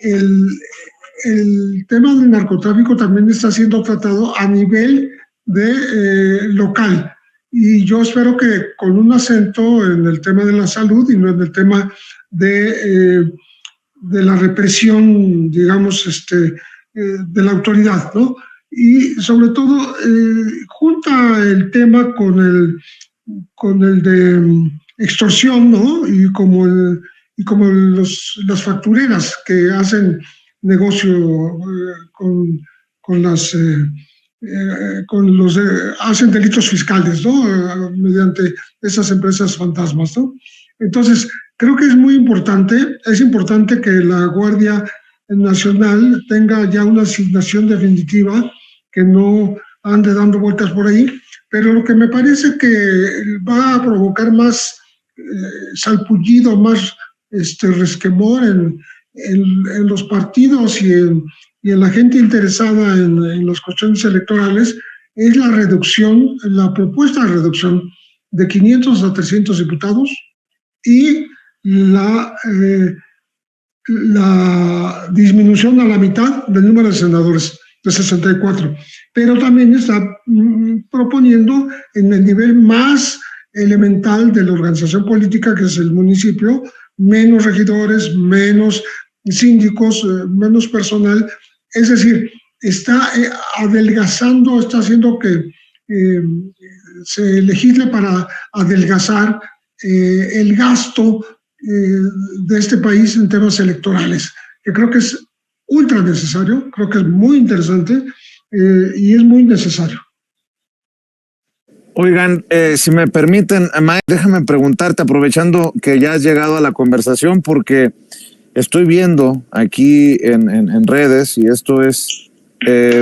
el tema del narcotráfico también está siendo tratado a nivel local. Y yo espero que con un acento en el tema de la salud y no en el tema de la represión, digamos, de la autoridad, ¿no? Y sobre todo, junta el tema con el de extorsión, ¿no? Y como las factureras que hacen negocio hacen delitos fiscales, ¿no? Mediante esas empresas fantasmas, ¿no? Entonces, creo que es importante que la Guardia Nacional tenga ya una asignación definitiva, que no ande dando vueltas por ahí, pero lo que me parece que va a provocar más salpullido, más resquemor en los partidos y en la gente interesada en las cuestiones electorales es la propuesta de reducción de 500 a 300 diputados y la disminución a la mitad del número de senadores, de 64. Pero también está proponiendo en el nivel más elemental de la organización política, que es el municipio, menos regidores, menos síndicos, menos personal. Es decir, está adelgazando, está haciendo que se legisle para adelgazar el gasto de este país en temas electorales, que creo que es ultra necesario, creo que es muy interesante y es muy necesario. Oigan, si me permiten, Mike, déjame preguntarte, aprovechando que ya has llegado a la conversación, porque estoy viendo aquí en redes, y esto es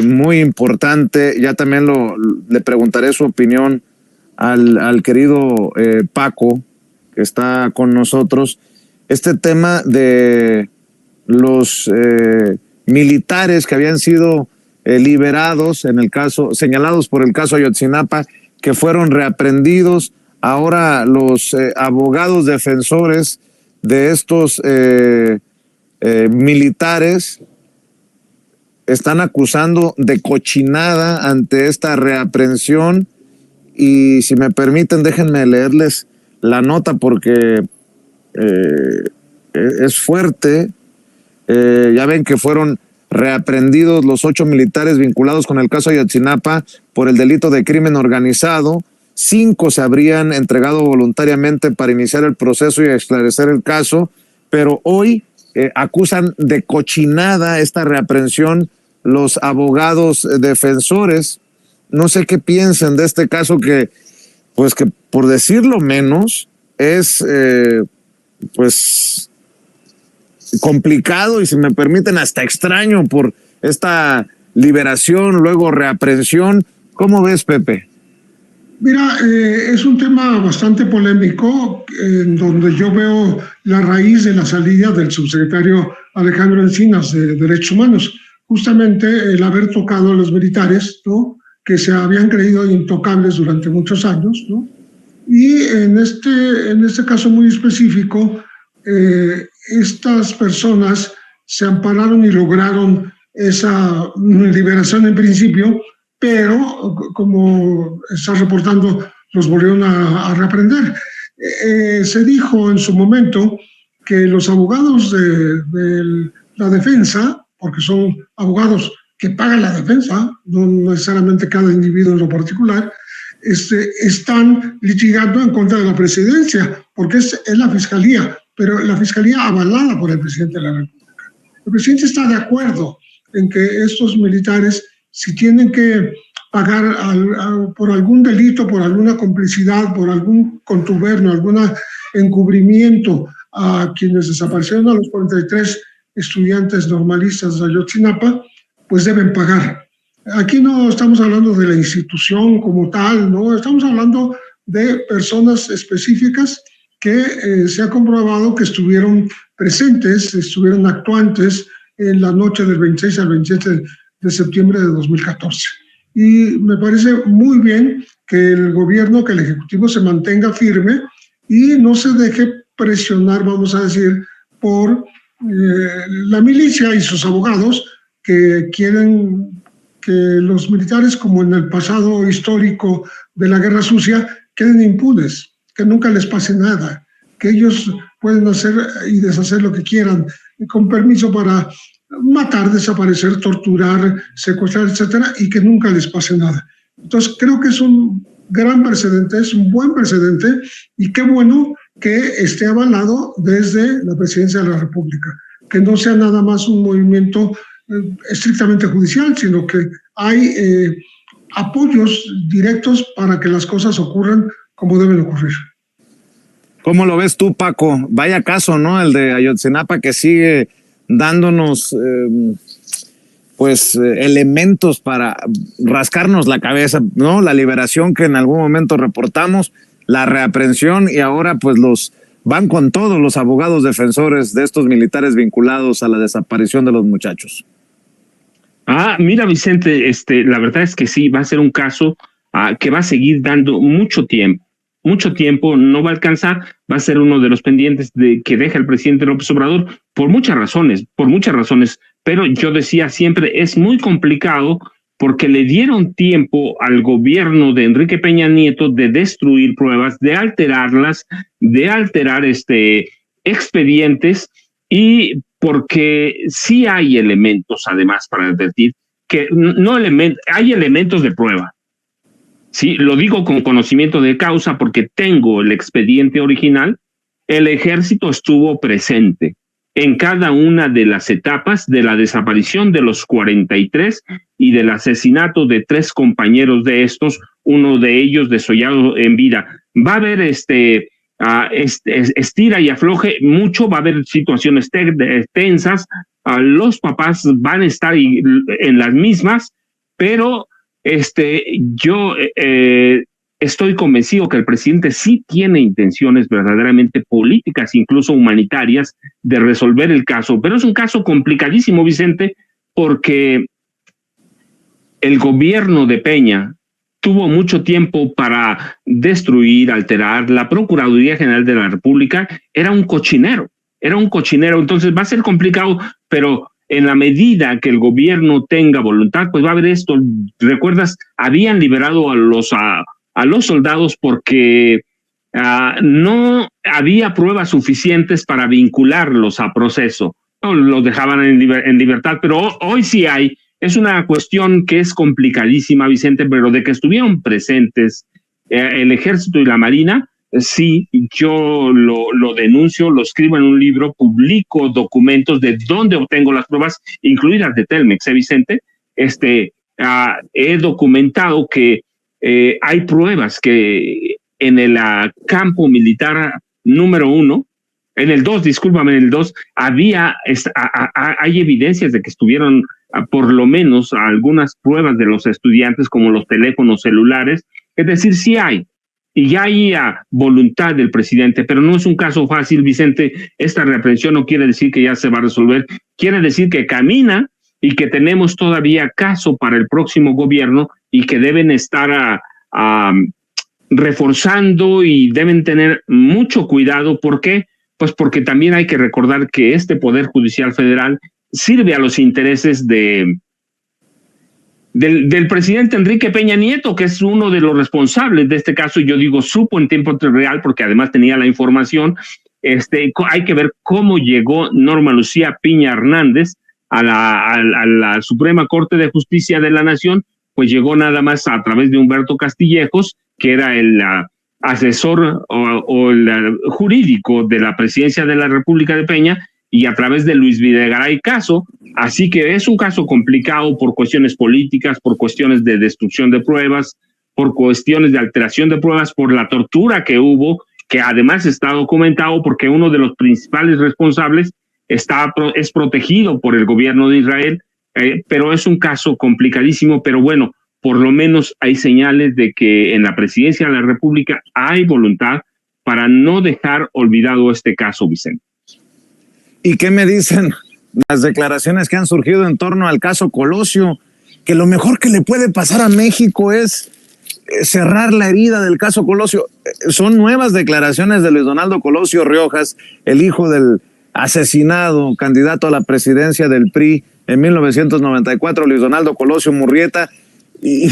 muy importante, ya también le preguntaré su opinión al querido Paco, que está con nosotros, este tema de los militares que habían sido liberados señalados por el caso Ayotzinapa, que fueron reaprendidos. Ahora los abogados defensores de estos militares están acusando de cochinada ante esta reaprehensión, y si me permiten, déjenme leerles la nota porque es fuerte. Ya ven que fueron reaprendidos los 8 militares vinculados con el caso Ayotzinapa por el delito de crimen organizado. 5 se habrían entregado voluntariamente para iniciar el proceso y esclarecer el caso, pero hoy acusan de cochinada esta reaprehensión los abogados defensores. No sé qué piensan de este caso que por decirlo menos es complicado y, si me permiten, hasta extraño por esta liberación, luego reaprehensión. ¿Cómo ves, Pepe? Mira, es un tema bastante polémico, en donde yo veo la raíz de la salida del subsecretario Alejandro Encinas de Derechos Humanos. Justamente el haber tocado a los militares, ¿no?, que se habían creído intocables durante muchos años, ¿no? Y en este caso muy específico, estas personas se ampararon y lograron esa liberación en principio, pero como está reportando, los volvieron a reaprender. Se dijo en su momento que los abogados de la defensa, porque son abogados que pagan la defensa, no necesariamente cada individuo en lo particular, están litigando en contra de la presidencia, porque es la fiscalía, pero la fiscalía avalada por el presidente de la República. El presidente está de acuerdo en que estos militares, si tienen que pagar por algún delito, por alguna complicidad, por algún contubernio, algún encubrimiento a quienes desaparecieron, a los 43 estudiantes normalistas de Ayotzinapa, pues deben pagar. Aquí no estamos hablando de la institución como tal, no, estamos hablando de personas específicas que se ha comprobado que estuvieron presentes, estuvieron actuantes en la noche del 26 al 27 de septiembre de 2014. Y me parece muy bien que el gobierno, que el Ejecutivo se mantenga firme y no se deje presionar, vamos a decir, por la milicia y sus abogados, que quieren que los militares, como en el pasado histórico de la Guerra Sucia, queden impunes, que nunca les pase nada, que ellos pueden hacer y deshacer lo que quieran, con permiso para matar, desaparecer, torturar, secuestrar, etcétera, y que nunca les pase nada. Entonces, creo que es un gran precedente, es un buen precedente, y qué bueno que esté avalado desde la Presidencia de la República. que no sea nada más un movimiento estrictamente judicial, sino que hay apoyos directos para que las cosas ocurran como deben ocurrir. ¿Cómo lo ves tú, Paco? Vaya caso, ¿no? El de Ayotzinapa, que sigue dándonos elementos para rascarnos la cabeza, ¿no? La liberación que en algún momento reportamos, la reaprehensión, y ahora pues van con todos los abogados defensores de estos militares vinculados a la desaparición de los muchachos. Mira, Vicente, la verdad es que sí, va a ser un caso que va a seguir dando mucho tiempo, no va a alcanzar, va a ser uno de los pendientes que deja el presidente López Obrador por muchas razones, pero yo decía siempre, es muy complicado porque le dieron tiempo al gobierno de Enrique Peña Nieto de destruir pruebas, de alterarlas, de alterar expedientes, y porque sí hay elementos, además, para advertir que hay elementos de prueba. Sí, lo digo con conocimiento de causa porque tengo el expediente original. El ejército estuvo presente en cada una de las etapas de la desaparición de los 43 y del asesinato de 3 compañeros de estos, uno de ellos desollado en vida. Va a haber estira y afloje mucho, va a haber situaciones tensas, los papás van a estar en las mismas, pero yo estoy convencido que el presidente sí tiene intenciones verdaderamente políticas, incluso humanitarias, de resolver el caso, pero es un caso complicadísimo, Vicente, porque el gobierno de Peña tuvo mucho tiempo para destruir, alterar. La Procuraduría General de la República era un cochinero, entonces va a ser complicado, pero en la medida que el gobierno tenga voluntad, pues va a haber esto. ¿Recuerdas? Habían liberado a los soldados porque no había pruebas suficientes para vincularlos a proceso. No los dejaban en libertad, pero hoy sí hay. Es una cuestión que es complicadísima, Vicente, pero de que estuvieron presentes el Ejército y la Marina, sí, yo lo denuncio, lo escribo en un libro, publico documentos de dónde obtengo las pruebas, incluidas de Telmex, Vicente. He documentado que hay pruebas que en el campo militar número 1, en el 2, hay evidencias de que estuvieron por lo menos algunas pruebas de los estudiantes, como los teléfonos celulares. Es decir, sí hay, y ya hay voluntad del presidente, pero no es un caso fácil, Vicente. Esta reaprehensión no quiere decir que ya se va a resolver, quiere decir que camina y que tenemos todavía caso para el próximo gobierno y que deben estar reforzando y deben tener mucho cuidado. ¿Por qué? Pues porque también hay que recordar que este Poder Judicial Federal sirve a los intereses del presidente Enrique Peña Nieto, que es uno de los responsables de este caso. Yo digo, supo en tiempo real porque además tenía la información. Hay que ver cómo llegó Norma Lucía Piña Hernández a la Suprema Corte de Justicia de la Nación. Pues llegó nada más a través de Humberto Castillejos, que era el asesor o el jurídico de la presidencia de la República de Peña, y a través de Luis Videgaray Caso. Así que es un caso complicado por cuestiones políticas, por cuestiones de destrucción de pruebas, por cuestiones de alteración de pruebas, por la tortura que hubo, que además está documentado porque uno de los principales responsables es protegido por el gobierno de Israel, pero es un caso complicadísimo. Pero bueno, por lo menos hay señales de que en la presidencia de la República hay voluntad para no dejar olvidado este caso, Vicente. ¿Y qué me dicen las declaraciones que han surgido en torno al caso Colosio? Que lo mejor que le puede pasar a México es cerrar la herida del caso Colosio. Son nuevas declaraciones de Luis Donaldo Colosio Riojas, el hijo del asesinado candidato a la presidencia del PRI en 1994, Luis Donaldo Colosio Murrieta, y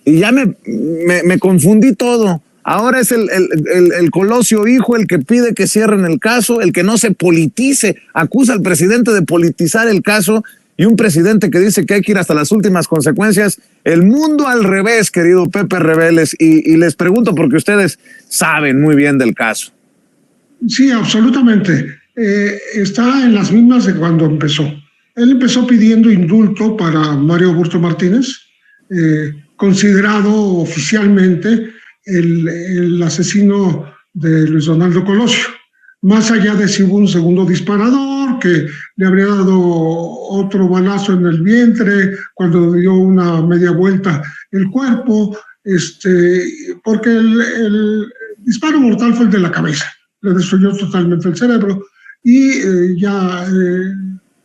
ya me confundí todo. Ahora es el Colosio hijo el que pide que cierren el caso, el que no se politice, acusa al presidente de politizar el caso, y un presidente que dice que hay que ir hasta las últimas consecuencias. El mundo al revés, querido Pepe Reveles, y les pregunto porque ustedes saben muy bien del caso. Sí, absolutamente. está en las mismas de cuando empezó. Él empezó pidiendo indulto para Mario Aburto Martínez, considerado oficialmente el asesino de Luis Donaldo Colosio. Más allá de si hubo un segundo disparador, que le habría dado otro balazo en el vientre cuando dio una media vuelta el cuerpo, porque el disparo mortal fue el de la cabeza, le destruyó totalmente el cerebro y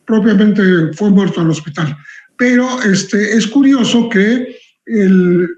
propiamente fue muerto al hospital. Pero es curioso que el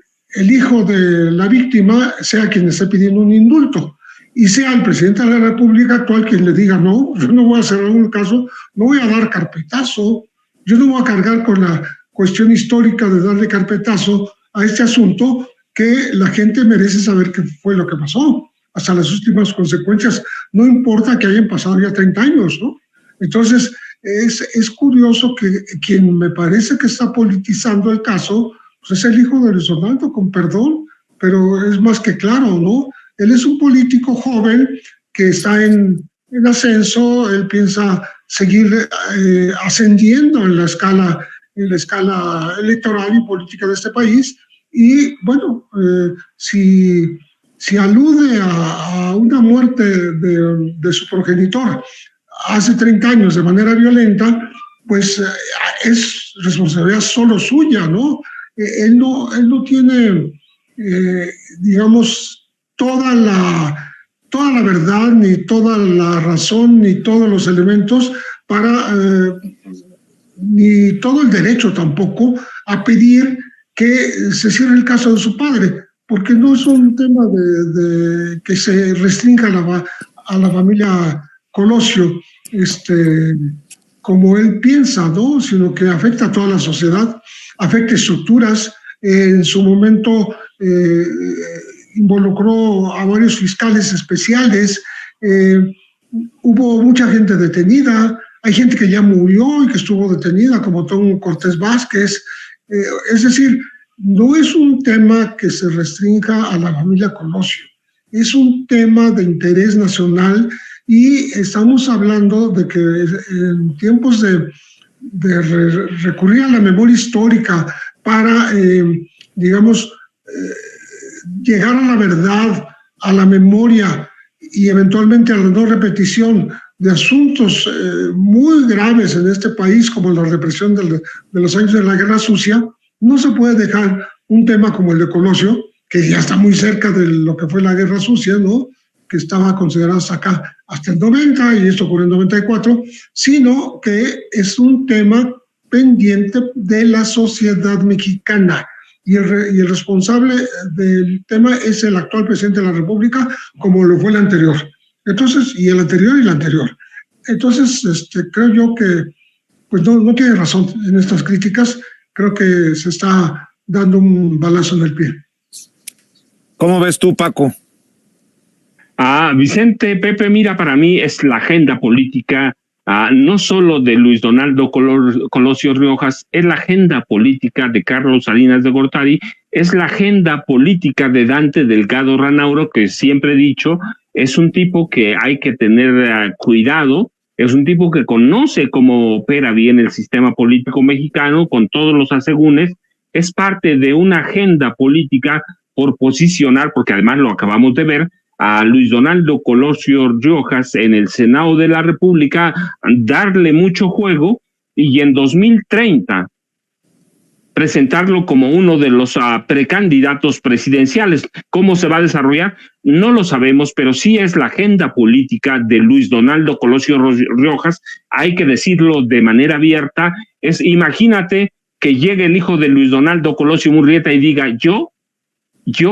hijo de la víctima sea quien esté pidiendo un indulto y sea el presidente de la República actual quien le diga, no, yo no voy a hacer algún caso, no voy a dar carpetazo, yo no voy a cargar con la cuestión histórica de darle carpetazo a este asunto, que la gente merece saber qué fue lo que pasó, hasta las últimas consecuencias, no importa que hayan pasado ya 30 años, ¿no? Entonces, es curioso que quien me parece que está politizando el caso, pues es el hijo de Luis Donaldo, con perdón, pero es más que claro, ¿no? Él es un político joven que está en ascenso, él piensa seguir ascendiendo en la escala electoral y política de este país, y bueno, si alude a una muerte de su progenitor hace 30 años de manera violenta, pues es responsabilidad solo suya, ¿no? Él no tiene, digamos, toda la verdad, ni toda la razón, ni todos los elementos ni todo el derecho tampoco a pedir que se cierre el caso de su padre, porque no es un tema de que se restrinja a la familia Colosio, como él piensa, ¿no? Sino que afecta a toda la sociedad, afecta estructuras. En su momento involucró a varios fiscales especiales, hubo mucha gente detenida, hay gente que ya murió y que estuvo detenida, como Tom Cortés Vázquez. Es decir, no es un tema que se restrinja a la familia Colosio, es un tema de interés nacional, y estamos hablando de que en tiempos de recurrir a la memoria histórica para, digamos, llegar a la verdad, a la memoria y eventualmente a la no repetición de asuntos muy graves en este país, como la represión de los años de la Guerra Sucia, no se puede dejar un tema como el de Colosio, que ya está muy cerca de lo que fue la Guerra Sucia, ¿no? Que estaba considerado hasta el 90, y esto ocurrió en 94, sino que es un tema pendiente de la sociedad mexicana. Y el responsable del tema es el actual presidente de la República, como lo fue el anterior. Entonces, y el anterior y el anterior. Entonces, creo yo que pues no tiene razón en estas críticas. Creo que se está dando un balazo en el pie. ¿Cómo ves tú, Paco? Vicente, Pepe, mira, para mí es la agenda política, no solo de Luis Donaldo Colosio Riojas, es la agenda política de Carlos Salinas de Gortari, es la agenda política de Dante Delgado Ranauro, que siempre he dicho, es un tipo que hay que tener cuidado, es un tipo que conoce cómo opera bien el sistema político mexicano, con todos los asegúnes, es parte de una agenda política por posicionar, porque además lo acabamos de ver, a Luis Donaldo Colosio Riojas en el Senado de la República, darle mucho juego, y en 2030 presentarlo como uno de los precandidatos presidenciales. ¿Cómo se va a desarrollar? No lo sabemos, pero sí es la agenda política de Luis Donaldo Colosio Riojas, hay que decirlo de manera abierta. Imagínate que llegue el hijo de Luis Donaldo Colosio Murrieta y diga, yo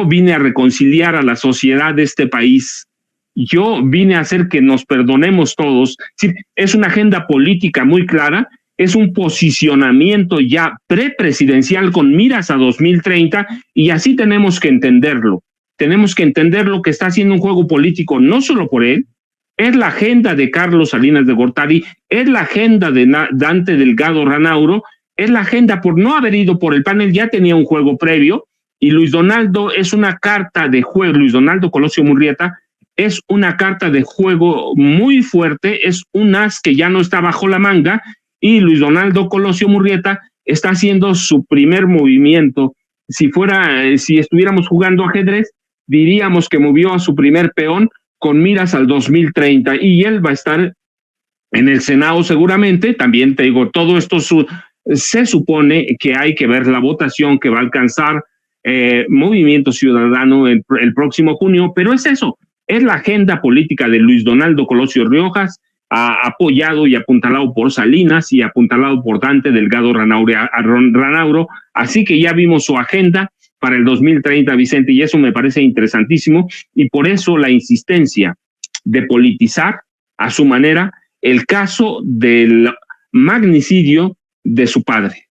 vine a reconciliar a la sociedad de este país, yo vine a hacer que nos perdonemos todos. Sí, es una agenda política muy clara, es un posicionamiento ya prepresidencial con miras a 2030, y así tenemos que entenderlo. Tenemos que entender lo que está haciendo un juego político, no solo por él, es la agenda de Carlos Salinas de Gortari, es la agenda de Dante Delgado Ranauro, es la agenda por no haber ido por el panel, ya tenía un juego previo, y Luis Donaldo es una carta de juego, Luis Donaldo Colosio Murrieta es una carta de juego muy fuerte, es un as que ya no está bajo la manga, y Luis Donaldo Colosio Murrieta está haciendo su primer movimiento. Si estuviéramos jugando ajedrez, diríamos que movió a su primer peón con miras al 2030, y él va a estar en el Senado seguramente. También te digo, todo esto se supone que hay que ver la votación que va a alcanzar Movimiento Ciudadano el próximo junio, pero es eso, es la agenda política de Luis Donaldo Colosio Riojas, apoyado y apuntalado por Salinas y apuntalado por Dante Delgado Ranauro, así que ya vimos su agenda para el 2030, Vicente, y eso me parece interesantísimo, y por eso la insistencia de politizar a su manera el caso del magnicidio de su padre.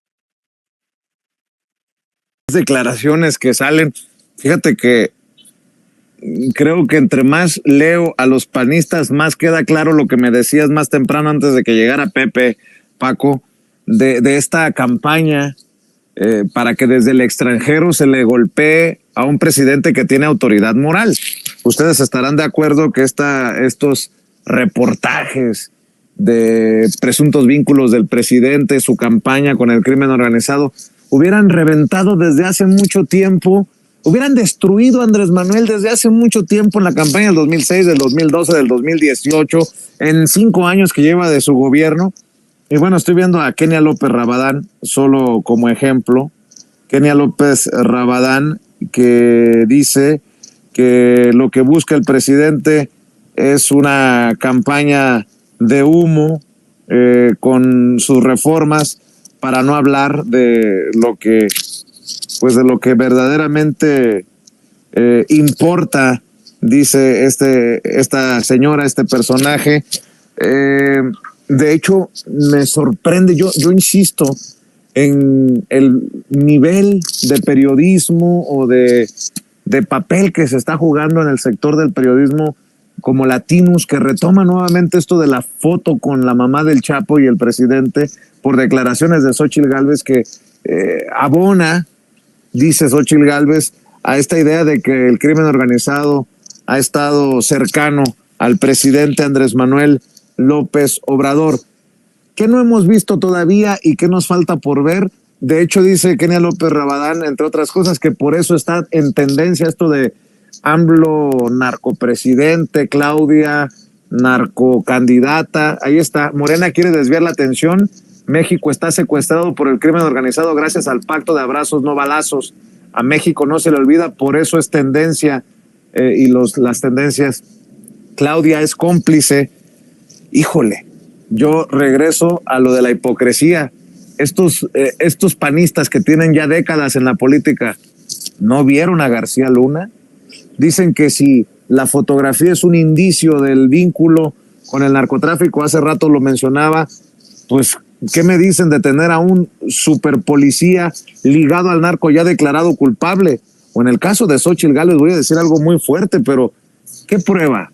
Declaraciones que salen, fíjate que creo que entre más leo a los panistas, más queda claro lo que me decías más temprano antes de que llegara Pepe, Paco, de esta campaña para que desde el extranjero se le golpee a un presidente que tiene autoridad moral. Ustedes estarán de acuerdo que estos reportajes de presuntos vínculos del presidente, su campaña con el crimen organizado, hubieran reventado desde hace mucho tiempo, hubieran destruido a Andrés Manuel desde hace mucho tiempo en la campaña del 2006, del 2012, del 2018, en 5 años que lleva de su gobierno. Y bueno, estoy viendo a Kenia López Rabadán, solo como ejemplo. Kenia López Rabadán, que dice que lo que busca el presidente es una campaña de humo con sus reformas, para no hablar de lo que verdaderamente importa, dice esta señora, este personaje. De hecho, me sorprende, yo insisto en el nivel de periodismo o de papel que se está jugando en el sector del periodismo como Latinus, que retoma nuevamente esto de la foto con la mamá del Chapo y el presidente por declaraciones de Xóchitl Gálvez, que abona, dice Xóchitl Gálvez, a esta idea de que el crimen organizado ha estado cercano al presidente Andrés Manuel López Obrador. ¿Qué no hemos visto todavía y qué nos falta por ver? De hecho, dice Kenia López Rabadán, entre otras cosas, que por eso está en tendencia esto de AMLO narcopresidente, Claudia narcocandidata. Ahí está, Morena quiere desviar la atención. México está secuestrado por el crimen organizado gracias al pacto de abrazos no balazos. A México no se le olvida, por eso es tendencia y las tendencias. Claudia es cómplice. Híjole, yo regreso a lo de la hipocresía. Estos panistas que tienen ya décadas en la política, ¿no vieron a García Luna? Dicen que si la fotografía es un indicio del vínculo con el narcotráfico, hace rato lo mencionaba, pues, ¿qué me dicen de tener a un superpolicía ligado al narco ya declarado culpable? O en el caso de Xóchitl Gálvez, voy a decir algo muy fuerte, pero ¿qué prueba?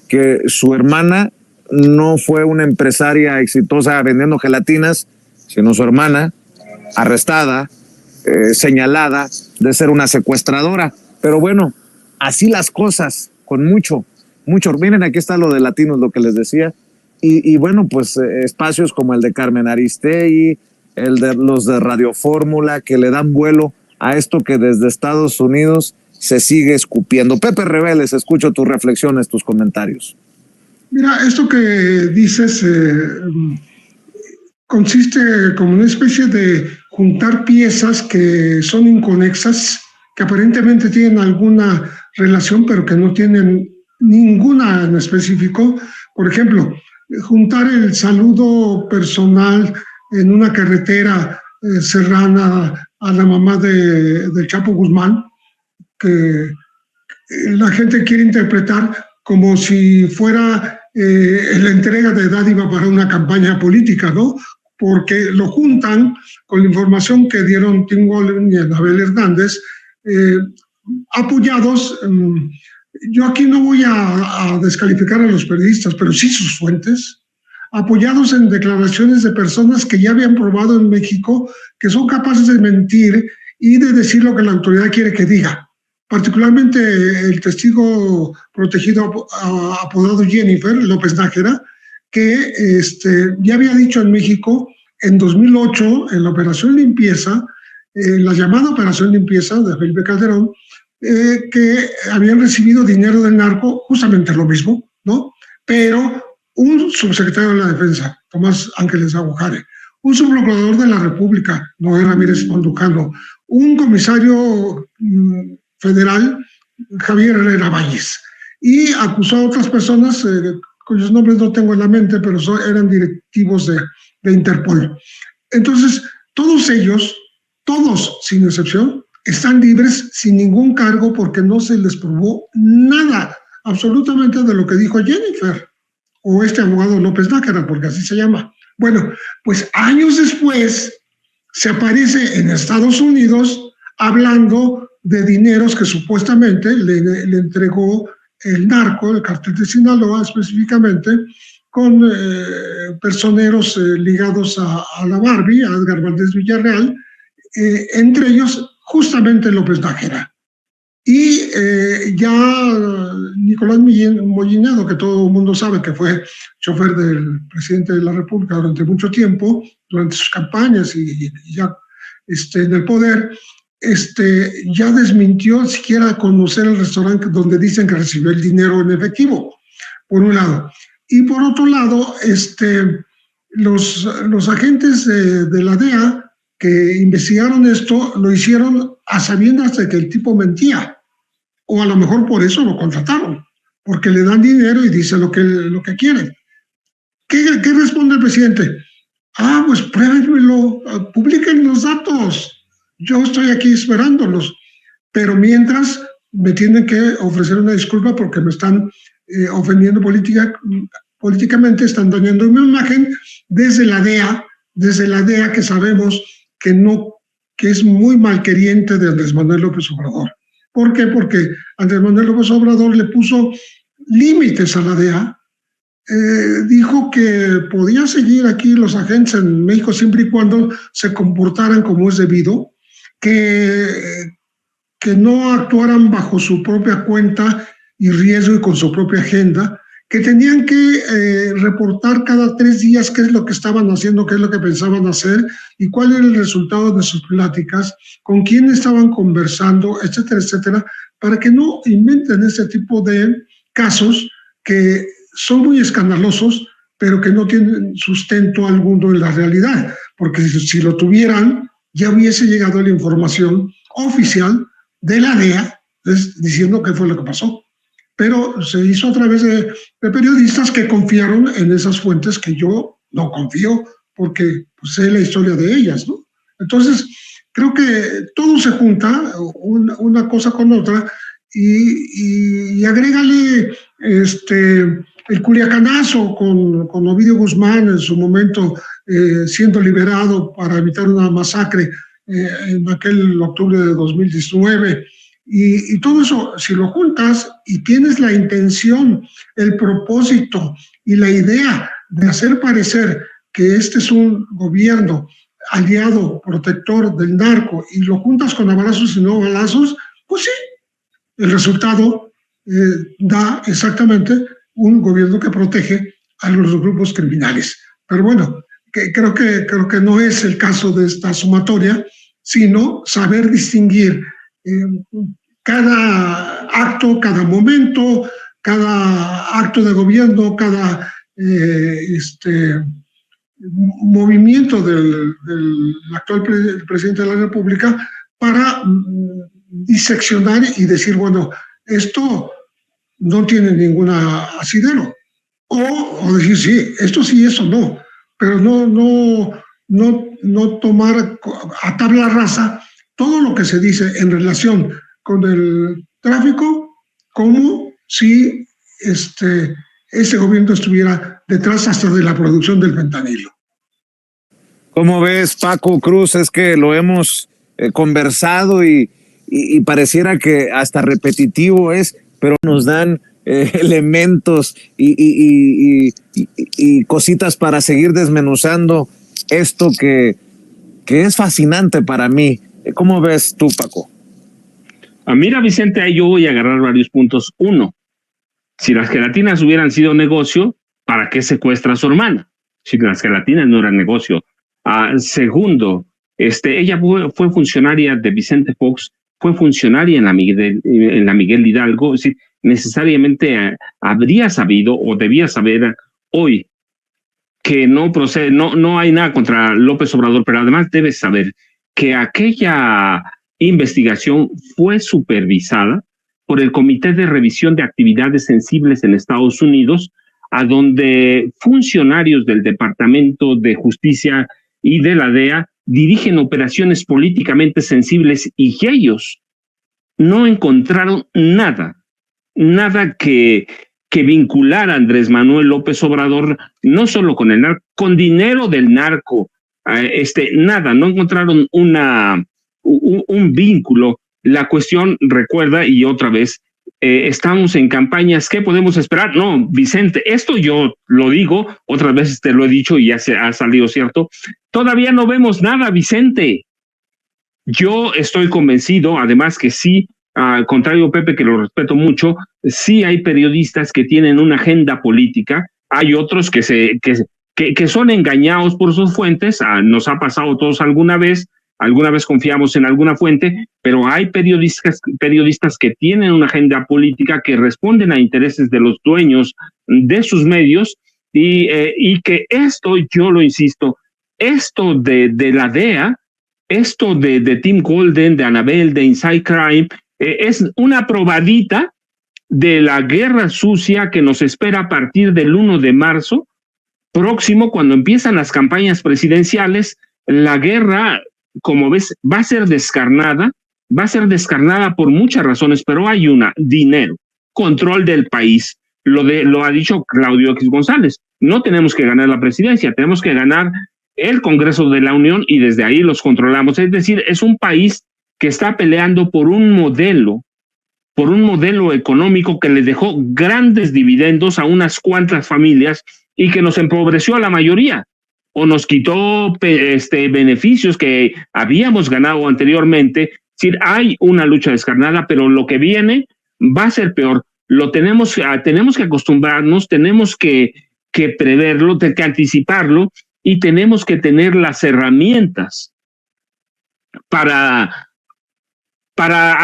Que su hermana no fue una empresaria exitosa vendiendo gelatinas, sino su hermana arrestada, señalada de ser una secuestradora. Pero bueno, así las cosas, con mucho. Miren, aquí está lo de Latinos, lo que les decía. Y bueno, pues espacios como el de Carmen Aristegui, los de Radio Fórmula, que le dan vuelo a esto que desde Estados Unidos se sigue escupiendo. Pepe Reveles, escucho tus reflexiones, tus comentarios. Mira, esto que dices consiste como una especie de juntar piezas que son inconexas, que aparentemente tienen alguna relación, pero que no tienen ninguna en específico. Por ejemplo, juntar el saludo personal en una carretera serrana a la mamá de Chapo Guzmán, que la gente quiere interpretar como si fuera la entrega de dádiva para una campaña política, ¿no? Porque lo juntan con la información que dieron Tim Golden y Anabel Hernández, apoyados. Yo aquí no voy a descalificar a los periodistas, pero sí sus fuentes, apoyados en declaraciones de personas que ya habían probado en México que son capaces de mentir y de decir lo que la autoridad quiere que diga. particularmente el testigo protegido apodado Jennifer López Nájera, que ya había dicho en México en 2008, en la Operación Limpieza, la llamada Operación Limpieza de Felipe Calderón, que habían recibido dinero del narco, justamente lo mismo, ¿no? Pero un subsecretario de la Defensa, Tomás Ángeles Aguijare, un subprocurador de la República, Noé Ramírez Mondujano, un comisario federal, Javier Herrera Valles, y acusó a otras personas cuyos nombres no tengo en la mente, pero eran directivos de Interpol. Entonces, todos ellos, todos sin excepción, están libres sin ningún cargo porque no se les probó nada, absolutamente, de lo que dijo Jennifer, o este abogado López Nájera, porque así se llama. Bueno, pues años después se aparece en Estados Unidos hablando de dineros que supuestamente le entregó el narco, el cartel de Sinaloa específicamente, con personeros ligados a la Barbie, a Edgar Valdés Villarreal, entre ellos justamente López Nájera. Y ya Nicolás Mollinedo, que todo el mundo sabe que fue chofer del presidente de la República durante mucho tiempo, durante sus campañas y ya en el poder, ya desmintió siquiera conocer el restaurante donde dicen que recibió el dinero en efectivo, por un lado. Y por otro lado, los agentes de la DEA que investigaron esto lo hicieron a sabiendas de que el tipo mentía, o a lo mejor por eso lo contrataron, porque le dan dinero y dice lo que quieren. ¿Qué responde el presidente? Pues pruébenmelo, publiquen los datos, yo estoy aquí esperándolos, pero mientras me tienen que ofrecer una disculpa porque me están ofendiendo políticamente, están dañando mi imagen desde la DEA que sabemos que es muy malqueriente de Andrés Manuel López Obrador. ¿Por qué? Porque Andrés Manuel López Obrador le puso límites a la DEA, dijo que podía seguir aquí los agentes en México siempre y cuando se comportaran como es debido, que no actuaran bajo su propia cuenta y riesgo y con su propia agenda, que tenían que reportar cada 3 días qué es lo que estaban haciendo, qué es lo que pensaban hacer y cuál era el resultado de sus pláticas, con quién estaban conversando, etcétera, etcétera, para que no inventen ese tipo de casos que son muy escandalosos, pero que no tienen sustento alguno en la realidad, porque si lo tuvieran, ya hubiese llegado la información oficial de la DEA diciendo qué fue lo que pasó. Pero se hizo a través de periodistas que confiaron en esas fuentes que yo no confío porque pues, sé la historia de ellas, ¿no? Entonces, creo que todo se junta, una cosa con otra, y agrégale el culiacanazo con Ovidio Guzmán en su momento siendo liberado para evitar una masacre en aquel octubre de 2019, y todo eso, si lo juntas y tienes la intención, el propósito y la idea de hacer parecer que este es un gobierno aliado, protector del narco, y lo juntas con abrazos y no balazos, pues sí, el resultado da exactamente un gobierno que protege a los grupos criminales. Pero bueno, creo que no es el caso de esta sumatoria, sino saber distinguir cada acto, cada momento, cada acto de gobierno, cada movimiento del actual presidente de la República para diseccionar y decir, bueno, esto no tiene ningún asidero. O decir, sí, esto sí, eso no. Pero no tomar a tabla rasa todo lo que se dice en relación con el tráfico, como si este gobierno estuviera detrás hasta de la producción del fentanilo. ¿Cómo ves, Paco Cruz? Es que lo hemos conversado y pareciera que hasta repetitivo es, pero nos dan elementos y cositas para seguir desmenuzando esto que es fascinante para mí. ¿Cómo ves tú, Paco? Mira, Vicente, ahí yo voy a agarrar varios puntos. Uno, si las gelatinas hubieran sido negocio, ¿para qué secuestra a su hermana? Si las gelatinas no eran negocio. Segundo, ella fue funcionaria de Vicente Fox, fue funcionaria en la Miguel Hidalgo, es decir, necesariamente habría sabido o debía saber hoy que no procede, no hay nada contra López Obrador, pero además debe saber que aquella investigación fue supervisada por el Comité de Revisión de Actividades Sensibles en Estados Unidos, a donde funcionarios del Departamento de Justicia y de la DEA dirigen operaciones políticamente sensibles y que ellos no encontraron nada que vinculara a Andrés Manuel López Obrador, no solo con el narco, con dinero del narco, nada, no encontraron un vínculo. La cuestión, recuerda, y otra vez, estamos en campañas, ¿qué podemos esperar? No, Vicente, esto yo lo digo, otras veces te lo he dicho y ya se ha salido cierto, todavía no vemos nada, Vicente. Yo estoy convencido, además que sí, contrario a Pepe, que lo respeto mucho, sí hay periodistas que tienen una agenda política, hay otros que son engañados por sus fuentes, nos ha pasado a todos alguna vez confiamos en alguna fuente, pero hay periodistas que tienen una agenda política, que responden a intereses de los dueños de sus medios, y que esto, yo lo insisto, esto de la DEA, esto de Tim Golden, de Anabel, de Inside Crime, es una probadita de la guerra sucia que nos espera a partir del 1 de marzo próximo, cuando empiezan las campañas presidenciales. La guerra, como ves, va a ser descarnada por muchas razones, pero hay una: dinero, control del país. Lo ha dicho Claudio X González, no tenemos que ganar la presidencia, tenemos que ganar el Congreso de la Unión y desde ahí los controlamos. Es decir, es un país que está peleando por un modelo económico que le dejó grandes dividendos a unas cuantas familias y que nos empobreció a la mayoría, o nos quitó beneficios que habíamos ganado anteriormente. Es decir, hay una lucha descarnada, pero lo que viene va a ser peor. Tenemos que acostumbrarnos, tenemos que preverlo, que anticiparlo, y tenemos que tener las herramientas para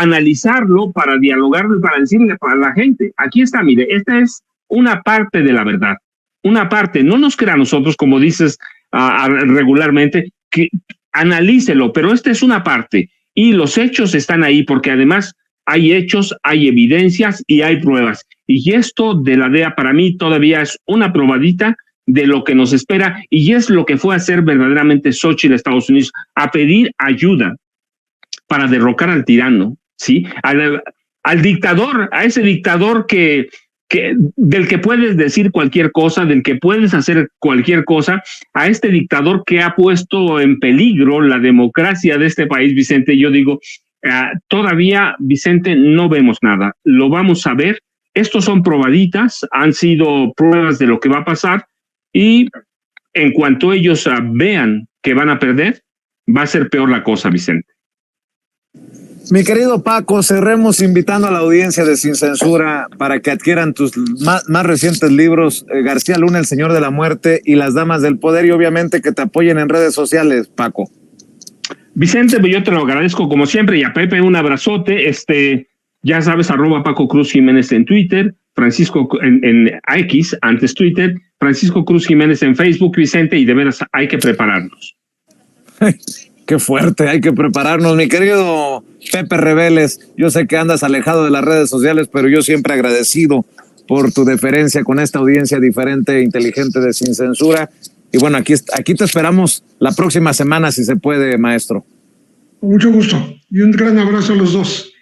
analizarlo, para dialogarlo y para decirle a la gente: aquí está, mire, esta es una parte de la verdad, una parte, no nos crea a nosotros, como dices regularmente, que analícelo, pero esta es una parte y los hechos están ahí, porque además hay hechos, hay evidencias y hay pruebas. Y esto de la DEA para mí todavía es una probadita de lo que nos espera, y es lo que fue a hacer verdaderamente Xochitl a Estados Unidos, a pedir ayuda para derrocar al tirano, ¿sí? Al dictador, a ese dictador del que puedes decir cualquier cosa, del que puedes hacer cualquier cosa, a este dictador que ha puesto en peligro la democracia de este país, Vicente. Yo digo, todavía, Vicente, no vemos nada, lo vamos a ver. Estos son probaditas, han sido pruebas de lo que va a pasar, y en cuanto ellos vean que van a perder, va a ser peor la cosa, Vicente. Mi querido Paco, cerremos invitando a la audiencia de Sin Censura para que adquieran tus más recientes libros, García Luna, El Señor de la Muerte y Las Damas del Poder, y obviamente que te apoyen en redes sociales, Paco. Vicente, yo te lo agradezco como siempre, y a Pepe un abrazote. Ya sabes, @Paco Cruz Jiménez en Twitter, Francisco en X, antes Twitter, Francisco Cruz Jiménez en Facebook, Vicente, y de veras hay que prepararnos. Qué fuerte, hay que prepararnos. Mi querido Pepe Reveles, yo sé que andas alejado de las redes sociales, pero yo siempre agradecido por tu deferencia con esta audiencia diferente e inteligente de Sin Censura. Y bueno, aquí te esperamos la próxima semana, si se puede, maestro. Con mucho gusto. Y un gran abrazo a los dos.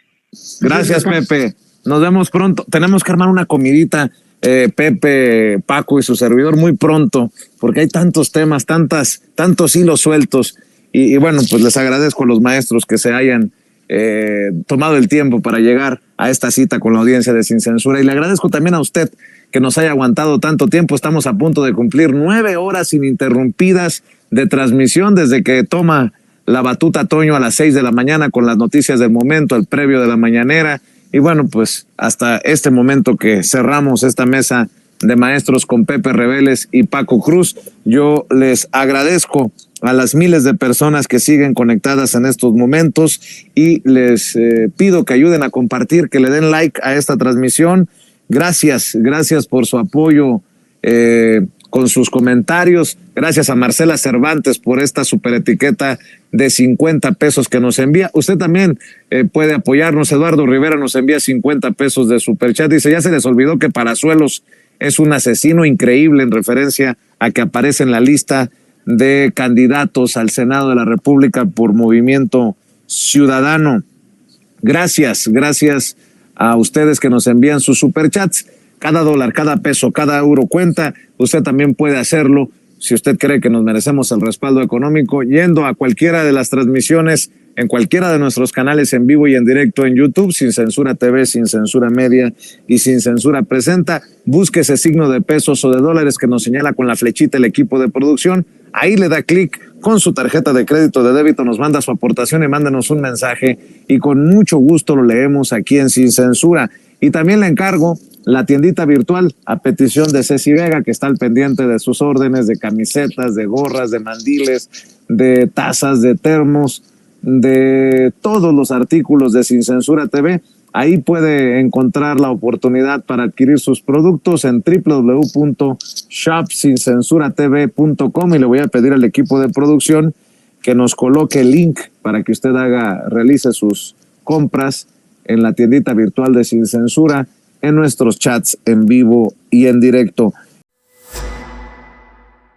Gracias, Pepe. Nos vemos pronto. Tenemos que armar una comidita, Pepe, Paco y su servidor, muy pronto, porque hay tantos temas, tantos hilos sueltos. Y bueno, pues les agradezco a los maestros que se hayan tomado el tiempo para llegar a esta cita con la audiencia de Sin Censura. Y le agradezco también a usted que nos haya aguantado tanto tiempo. Estamos a punto de cumplir 9 horas ininterrumpidas de transmisión desde que toma La Batuta Toño a las 6 de la mañana con las noticias del momento, el previo de la mañanera. Y bueno, pues hasta este momento que cerramos esta mesa de maestros con Pepe Reveles y Paco Cruz, yo les agradezco a las miles de personas que siguen conectadas en estos momentos y les pido que ayuden a compartir, que le den like a esta transmisión. Gracias por su apoyo con sus comentarios. Gracias a Marcela Cervantes por esta super etiqueta de 50 pesos que nos envía. Usted también puede apoyarnos. Eduardo Rivera nos envía 50 pesos de superchat. Dice, ya se les olvidó que Palazuelos es un asesino increíble, en referencia a que aparece en la lista de candidatos al Senado de la República por Movimiento Ciudadano. Gracias a ustedes que nos envían sus superchats. Cada dólar, cada peso, cada euro cuenta. Usted también puede hacerlo si usted cree que nos merecemos el respaldo económico, yendo a cualquiera de las transmisiones en cualquiera de nuestros canales en vivo y en directo en YouTube, Sin Censura TV, Sin Censura Media y Sin Censura Presenta. Busque ese signo de pesos o de dólares que nos señala con la flechita el equipo de producción. Ahí le da clic con su tarjeta de crédito o de débito, nos manda su aportación y mándanos un mensaje y con mucho gusto lo leemos aquí en Sin Censura. Y también le encargo la tiendita virtual a petición de Ceci Vega, que está al pendiente de sus órdenes de camisetas, de gorras, de mandiles, de tazas, de termos, de todos los artículos de Sin Censura TV. Ahí puede encontrar la oportunidad para adquirir sus productos en www.shopsincensuratv.com y le voy a pedir al equipo de producción que nos coloque el link para que usted realice sus compras en la tiendita virtual de Sin Censura, en nuestros chats en vivo y en directo.